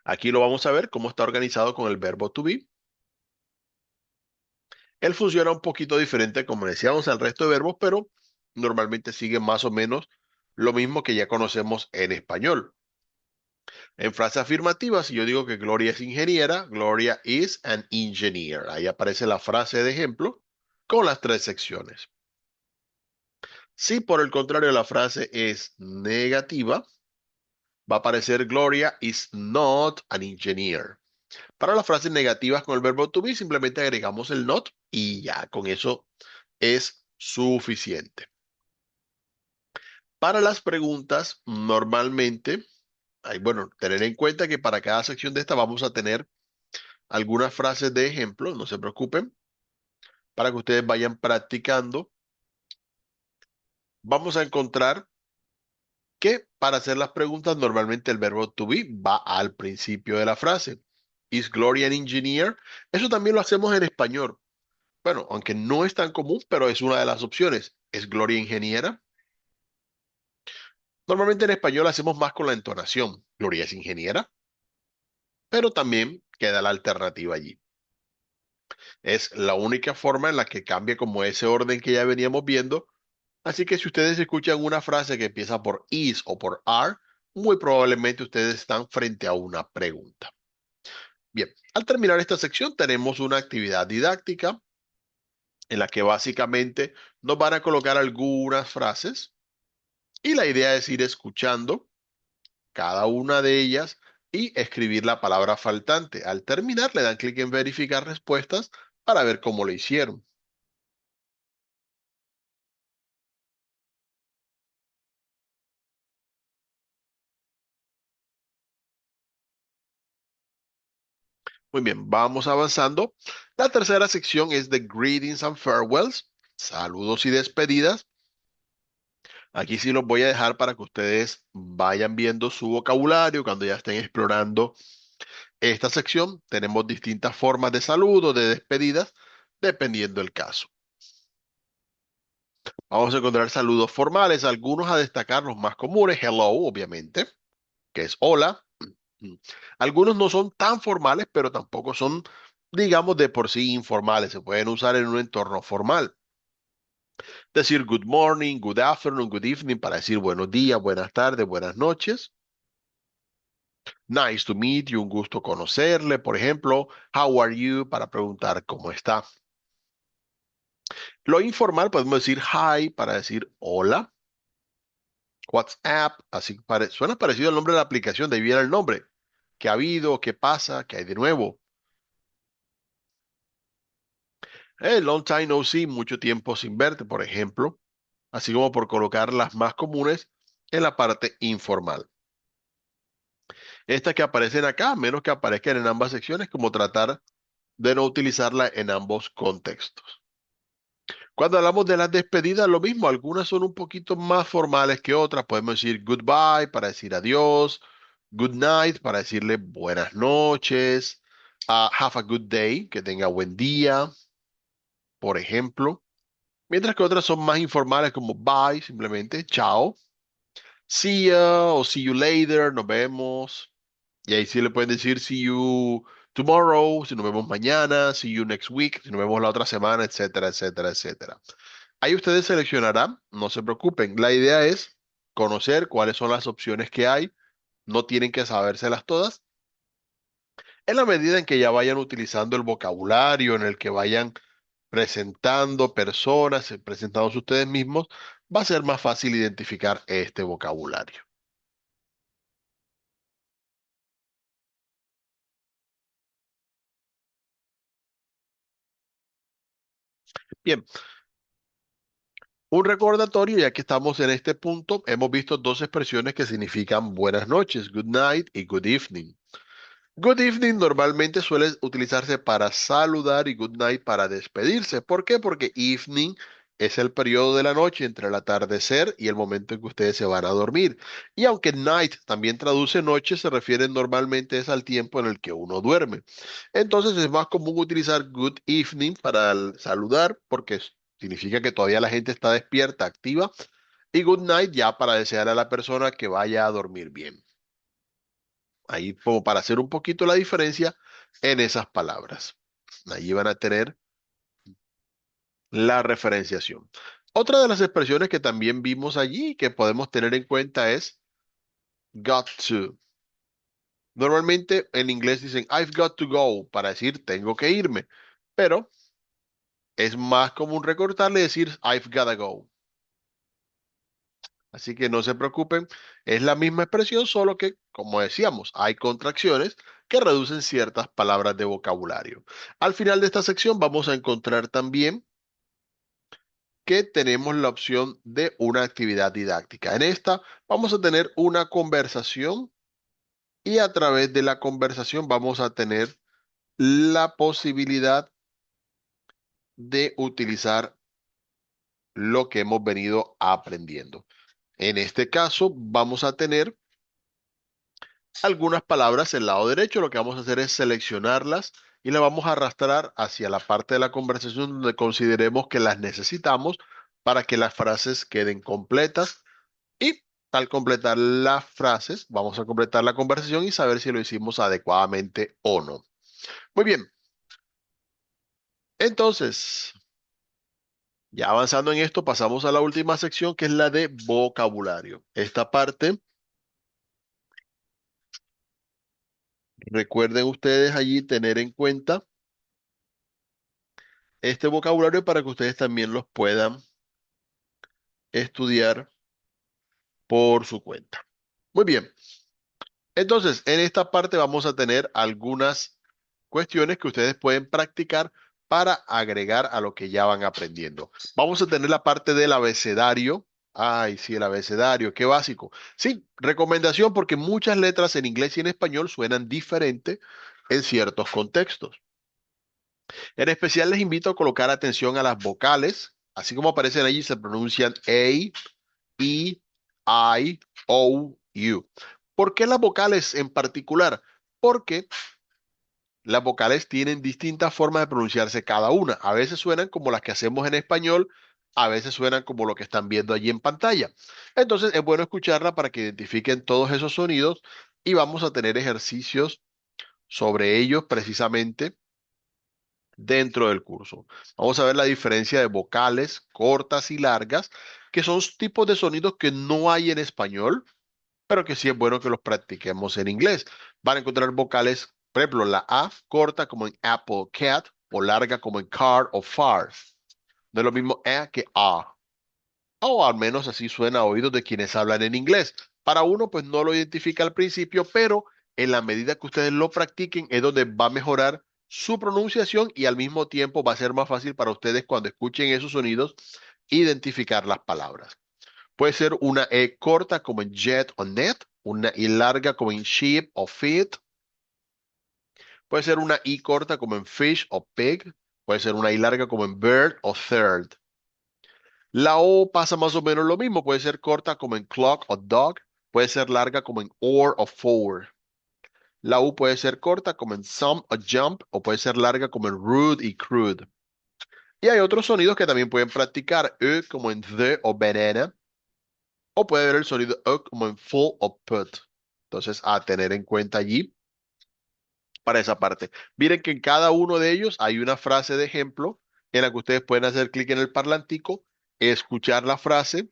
Aquí lo vamos a ver cómo está organizado con el verbo to be. Él funciona un poquito diferente, como decíamos, al resto de verbos, pero normalmente sigue más o menos lo mismo que ya conocemos en español. En frase afirmativa, si yo digo que Gloria es ingeniera, Gloria is an engineer. Ahí aparece la frase de ejemplo con las tres secciones. Si por el contrario la frase es negativa, va a aparecer Gloria is not an engineer. Para las frases negativas con el verbo to be, simplemente agregamos el not y ya, con eso es suficiente. Para las preguntas, normalmente, bueno, tener en cuenta que para cada sección de esta vamos a tener algunas frases de ejemplo, no se preocupen, para que ustedes vayan practicando. Vamos a encontrar que para hacer las preguntas, normalmente el verbo to be va al principio de la frase. Is Gloria an engineer? Eso también lo hacemos en español. Bueno, aunque no es tan común, pero es una de las opciones. ¿Es Gloria ingeniera? Normalmente en español hacemos más con la entonación. Gloria es ingeniera, pero también queda la alternativa allí. Es la única forma en la que cambia como ese orden que ya veníamos viendo. Así que si ustedes escuchan una frase que empieza por is o por are, muy probablemente ustedes están frente a una pregunta. Bien, al terminar esta sección tenemos una actividad didáctica en la que básicamente nos van a colocar algunas frases y la idea es ir escuchando cada una de ellas y escribir la palabra faltante. Al terminar le dan clic en verificar respuestas para ver cómo lo hicieron. Muy bien, vamos avanzando. La tercera sección es de greetings and farewells, saludos y despedidas. Aquí sí los voy a dejar para que ustedes vayan viendo su vocabulario cuando ya estén explorando esta sección. Tenemos distintas formas de saludo, de despedidas, dependiendo del caso. Vamos a encontrar saludos formales, algunos a destacar los más comunes, hello, obviamente, que es hola. Mm. Algunos no son tan formales, pero tampoco son, digamos, de por sí informales. Se pueden usar en un entorno formal. Decir good morning, good afternoon, good evening para decir buenos días, buenas tardes, buenas noches. Nice to meet you, un gusto conocerle. Por ejemplo, how are you para preguntar cómo está. Lo informal podemos decir hi para decir hola. WhatsApp, así suena parecido al nombre de la aplicación, de ahí viene el nombre. ¿Qué ha habido? ¿Qué pasa? ¿Qué hay de nuevo? Long time no see, mucho tiempo sin verte, por ejemplo, así como por colocar las más comunes en la parte informal. Estas que aparecen acá, a menos que aparezcan en ambas secciones, como tratar de no utilizarla en ambos contextos. Cuando hablamos de las despedidas, lo mismo, algunas son un poquito más formales que otras. Podemos decir goodbye para decir adiós, good night para decirle buenas noches, have a good day, que tenga buen día, por ejemplo. Mientras que otras son más informales como bye, simplemente chao, see ya o see you later, nos vemos. Y ahí sí le pueden decir see you tomorrow, si nos vemos mañana, see you next week, si nos vemos la otra semana, etcétera, etcétera, etcétera. Ahí ustedes seleccionarán, no se preocupen. La idea es conocer cuáles son las opciones que hay. No tienen que sabérselas todas. En la medida en que ya vayan utilizando el vocabulario, en el que vayan presentando personas, presentados ustedes mismos, va a ser más fácil identificar este vocabulario. Bien, un recordatorio, ya que estamos en este punto, hemos visto dos expresiones que significan buenas noches, good night y good evening. Good evening normalmente suele utilizarse para saludar y good night para despedirse. ¿Por qué? Porque evening es el periodo de la noche entre el atardecer y el momento en que ustedes se van a dormir. Y aunque night también traduce noche, se refiere normalmente es al tiempo en el que uno duerme. Entonces es más común utilizar good evening para saludar porque significa que todavía la gente está despierta, activa. Y good night ya para desear a la persona que vaya a dormir bien. Ahí como para hacer un poquito la diferencia en esas palabras. Allí van a tener la referenciación. Otra de las expresiones que también vimos allí y que podemos tener en cuenta es got to. Normalmente en inglés dicen I've got to go para decir tengo que irme, pero es más común recortarle y decir I've gotta go. Así que no se preocupen, es la misma expresión, solo que, como decíamos, hay contracciones que reducen ciertas palabras de vocabulario. Al final de esta sección vamos a encontrar también que tenemos la opción de una actividad didáctica. En esta vamos a tener una conversación y a través de la conversación vamos a tener la posibilidad de utilizar lo que hemos venido aprendiendo. En este caso vamos a tener algunas palabras del lado derecho. Lo que vamos a hacer es seleccionarlas y las vamos a arrastrar hacia la parte de la conversación donde consideremos que las necesitamos para que las frases queden completas. Y al completar las frases, vamos a completar la conversación y saber si lo hicimos adecuadamente o no. Muy bien, entonces, ya avanzando en esto, pasamos a la última sección que es la de vocabulario. Esta parte, recuerden ustedes allí tener en cuenta este vocabulario para que ustedes también los puedan estudiar por su cuenta. Muy bien, entonces en esta parte vamos a tener algunas cuestiones que ustedes pueden practicar para agregar a lo que ya van aprendiendo. Vamos a tener la parte del abecedario. Ay, sí, el abecedario, qué básico. Sí, recomendación porque muchas letras en inglés y en español suenan diferente en ciertos contextos. En especial les invito a colocar atención a las vocales, así como aparecen allí se pronuncian A, E, I, O, U. ¿Por qué las vocales en particular? Porque las vocales tienen distintas formas de pronunciarse cada una. A veces suenan como las que hacemos en español, a veces suenan como lo que están viendo allí en pantalla. Entonces es bueno escucharla para que identifiquen todos esos sonidos y vamos a tener ejercicios sobre ellos precisamente dentro del curso. Vamos a ver la diferencia de vocales cortas y largas, que son tipos de sonidos que no hay en español, pero que sí es bueno que los practiquemos en inglés. Van a encontrar vocales, por ejemplo, la A corta como en apple, cat, o larga como en car o far. No es lo mismo A que A, o al menos así suena a oídos de quienes hablan en inglés. Para uno, pues no lo identifica al principio, pero en la medida que ustedes lo practiquen es donde va a mejorar su pronunciación y al mismo tiempo va a ser más fácil para ustedes cuando escuchen esos sonidos identificar las palabras. Puede ser una E corta como en jet o net, una I larga como en sheep o feet. Puede ser una I corta como en fish o pig. Puede ser una I larga como en bird o third. La O pasa más o menos lo mismo. Puede ser corta como en clock o dog. Puede ser larga como en or o for. La U puede ser corta como en some o jump o puede ser larga como en rude y crude. Y hay otros sonidos que también pueden practicar. E como en the o banana. O puede haber el sonido O como en full o put. Entonces, a tener en cuenta allí para esa parte. Miren que en cada uno de ellos hay una frase de ejemplo en la que ustedes pueden hacer clic en el parlantico, escuchar la frase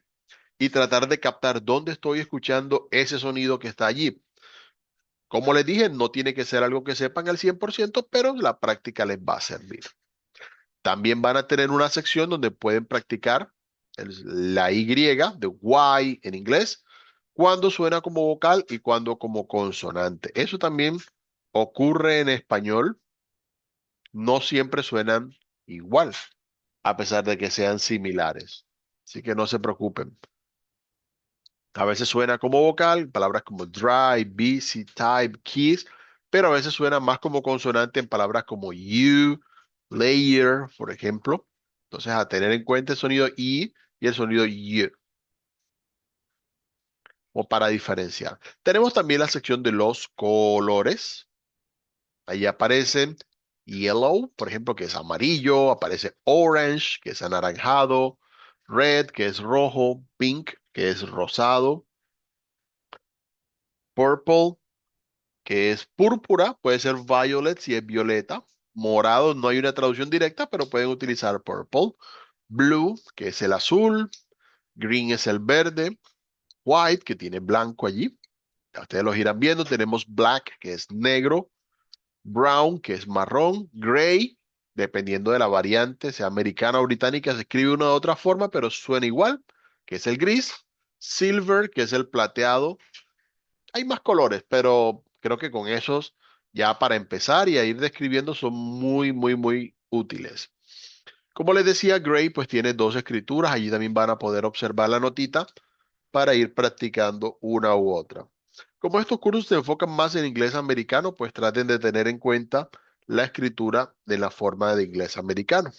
y tratar de captar dónde estoy escuchando ese sonido que está allí. Como les dije, no tiene que ser algo que sepan al 100%, pero la práctica les va a servir. También van a tener una sección donde pueden practicar la Y de Y en inglés, cuando suena como vocal y cuando como consonante. Eso también ocurre en español, no siempre suenan igual, a pesar de que sean similares. Así que no se preocupen. A veces suena como vocal, palabras como dry, busy, type, kiss, pero a veces suena más como consonante en palabras como you, layer, por ejemplo. Entonces, a tener en cuenta el sonido I y el sonido you, o para diferenciar. Tenemos también la sección de los colores. Ahí aparecen yellow, por ejemplo, que es amarillo, aparece orange, que es anaranjado, red, que es rojo, pink, que es rosado, purple, que es púrpura, puede ser violet si es violeta, morado, no hay una traducción directa, pero pueden utilizar purple, blue, que es el azul, green es el verde, white, que tiene blanco allí, Ya ustedes los irán viendo. Tenemos black, que es negro, brown, que es marrón, gray, dependiendo de la variante, sea americana o británica, se escribe de una u otra forma, pero suena igual, que es el gris, silver, que es el plateado. Hay más colores, pero creo que con esos, ya para empezar y a ir describiendo, son muy, muy, muy útiles. Como les decía, Gray pues tiene dos escrituras, allí también van a poder observar la notita para ir practicando una u otra. Como estos cursos se enfocan más en inglés americano, pues traten de tener en cuenta la escritura de la forma de inglés americano.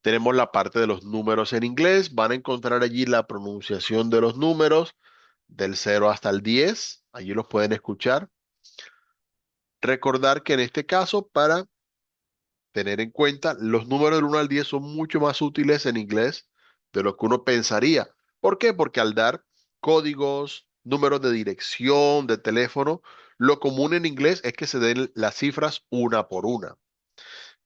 Tenemos la parte de los números en inglés, van a encontrar allí la pronunciación de los números del 0 hasta el 10, allí los pueden escuchar. Recordar que en este caso, para tener en cuenta, los números del 1 al 10 son mucho más útiles en inglés de lo que uno pensaría. ¿Por qué? Porque al dar códigos, números de dirección, de teléfono, lo común en inglés es que se den las cifras una por una.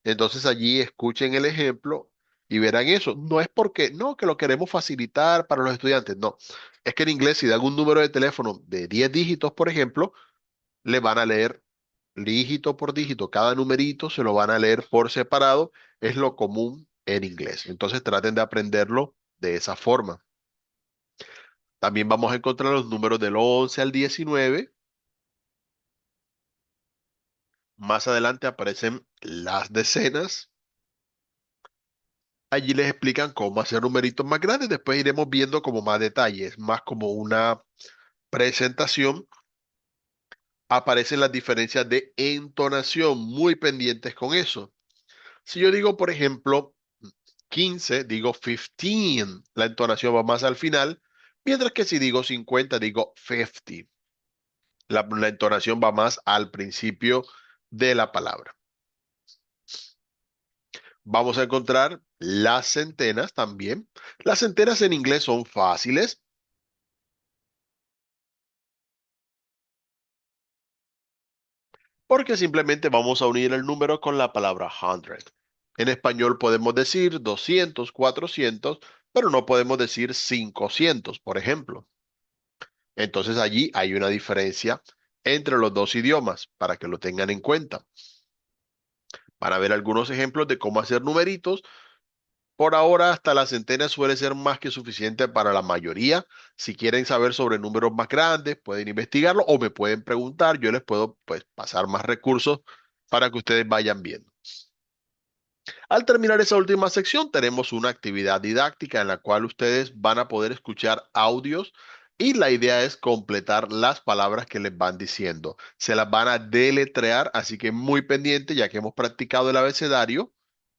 Entonces allí escuchen el ejemplo y verán eso. No es porque, no, que lo queremos facilitar para los estudiantes, no. Es que en inglés si dan un número de teléfono de 10 dígitos, por ejemplo, le van a leer dígito por dígito, cada numerito se lo van a leer por separado, es lo común en inglés. Entonces traten de aprenderlo de esa forma. También vamos a encontrar los números del 11 al 19. Más adelante aparecen las decenas. Allí les explican cómo hacer numeritos más grandes. Después iremos viendo como más detalles, más como una presentación. Aparecen las diferencias de entonación, muy pendientes con eso. Si yo digo, por ejemplo, 15, digo 15, la entonación va más al final, mientras que si digo 50, digo 50. La entonación va más al principio de la palabra. Vamos a encontrar las centenas también. Las centenas en inglés son fáciles porque simplemente vamos a unir el número con la palabra hundred. En español podemos decir 200, 400, pero no podemos decir 500, por ejemplo. Entonces allí hay una diferencia entre los dos idiomas para que lo tengan en cuenta. Van a ver algunos ejemplos de cómo hacer numeritos. Por ahora, hasta la centena suele ser más que suficiente para la mayoría. Si quieren saber sobre números más grandes, pueden investigarlo o me pueden preguntar. Yo les puedo pues, pasar más recursos para que ustedes vayan viendo. Al terminar esa última sección, tenemos una actividad didáctica en la cual ustedes van a poder escuchar audios y la idea es completar las palabras que les van diciendo. Se las van a deletrear, así que muy pendiente ya que hemos practicado el abecedario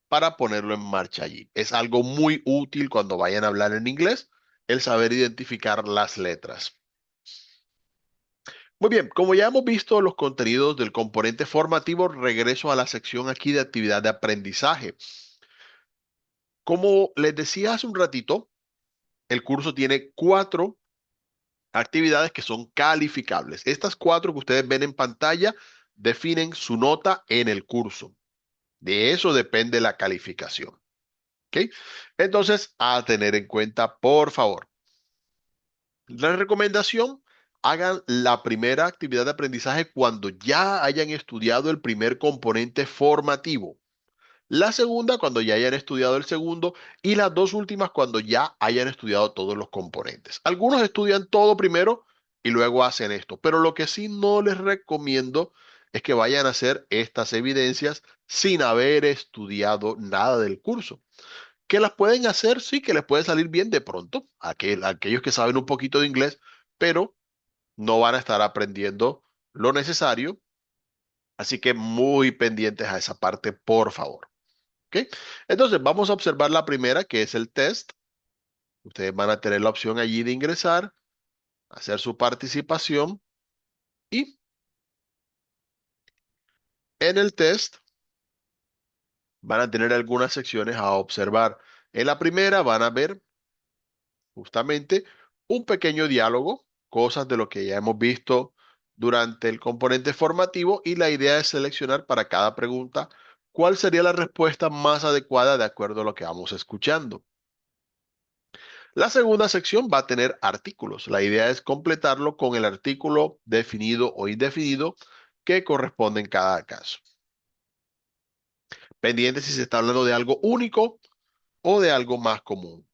para ponerlo en marcha allí. Es algo muy útil cuando vayan a hablar en inglés, el saber identificar las letras. Muy bien, como ya hemos visto los contenidos del componente formativo, regreso a la sección aquí de actividad de aprendizaje. Como les decía hace un ratito, el curso tiene cuatro actividades que son calificables. Estas cuatro que ustedes ven en pantalla definen su nota en el curso. De eso depende la calificación. ¿Ok? Entonces, a tener en cuenta, por favor. La recomendación, hagan la primera actividad de aprendizaje cuando ya hayan estudiado el primer componente formativo. La segunda cuando ya hayan estudiado el segundo y las dos últimas cuando ya hayan estudiado todos los componentes. Algunos estudian todo primero y luego hacen esto, pero lo que sí no les recomiendo es que vayan a hacer estas evidencias sin haber estudiado nada del curso. Que las pueden hacer, sí, que les puede salir bien de pronto, aquellos que saben un poquito de inglés, pero no van a estar aprendiendo lo necesario, así que muy pendientes a esa parte, por favor. ¿Ok? Entonces, vamos a observar la primera, que es el test. Ustedes van a tener la opción allí de ingresar, hacer su participación y en el test van a tener algunas secciones a observar. En la primera van a ver justamente un pequeño diálogo, cosas de lo que ya hemos visto durante el componente formativo y la idea es seleccionar para cada pregunta cuál sería la respuesta más adecuada de acuerdo a lo que vamos escuchando. La segunda sección va a tener artículos. La idea es completarlo con el artículo definido o indefinido que corresponde en cada caso. Pendiente si se está hablando de algo único o de algo más común.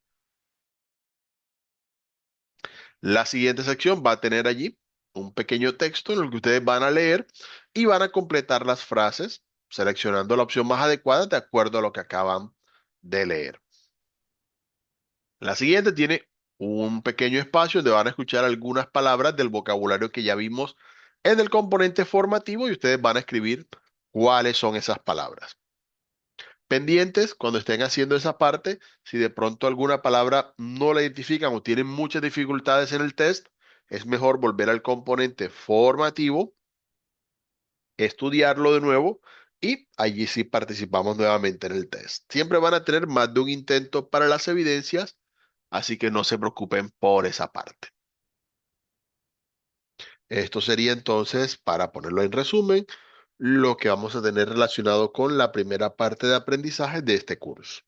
La siguiente sección va a tener allí un pequeño texto en el que ustedes van a leer y van a completar las frases seleccionando la opción más adecuada de acuerdo a lo que acaban de leer. La siguiente tiene un pequeño espacio donde van a escuchar algunas palabras del vocabulario que ya vimos en el componente formativo y ustedes van a escribir cuáles son esas palabras. Pendientes cuando estén haciendo esa parte, si de pronto alguna palabra no la identifican o tienen muchas dificultades en el test, es mejor volver al componente formativo, estudiarlo de nuevo y allí sí participamos nuevamente en el test. Siempre van a tener más de un intento para las evidencias, así que no se preocupen por esa parte. Esto sería entonces, para ponerlo en resumen, lo que vamos a tener relacionado con la primera parte de aprendizaje de este curso.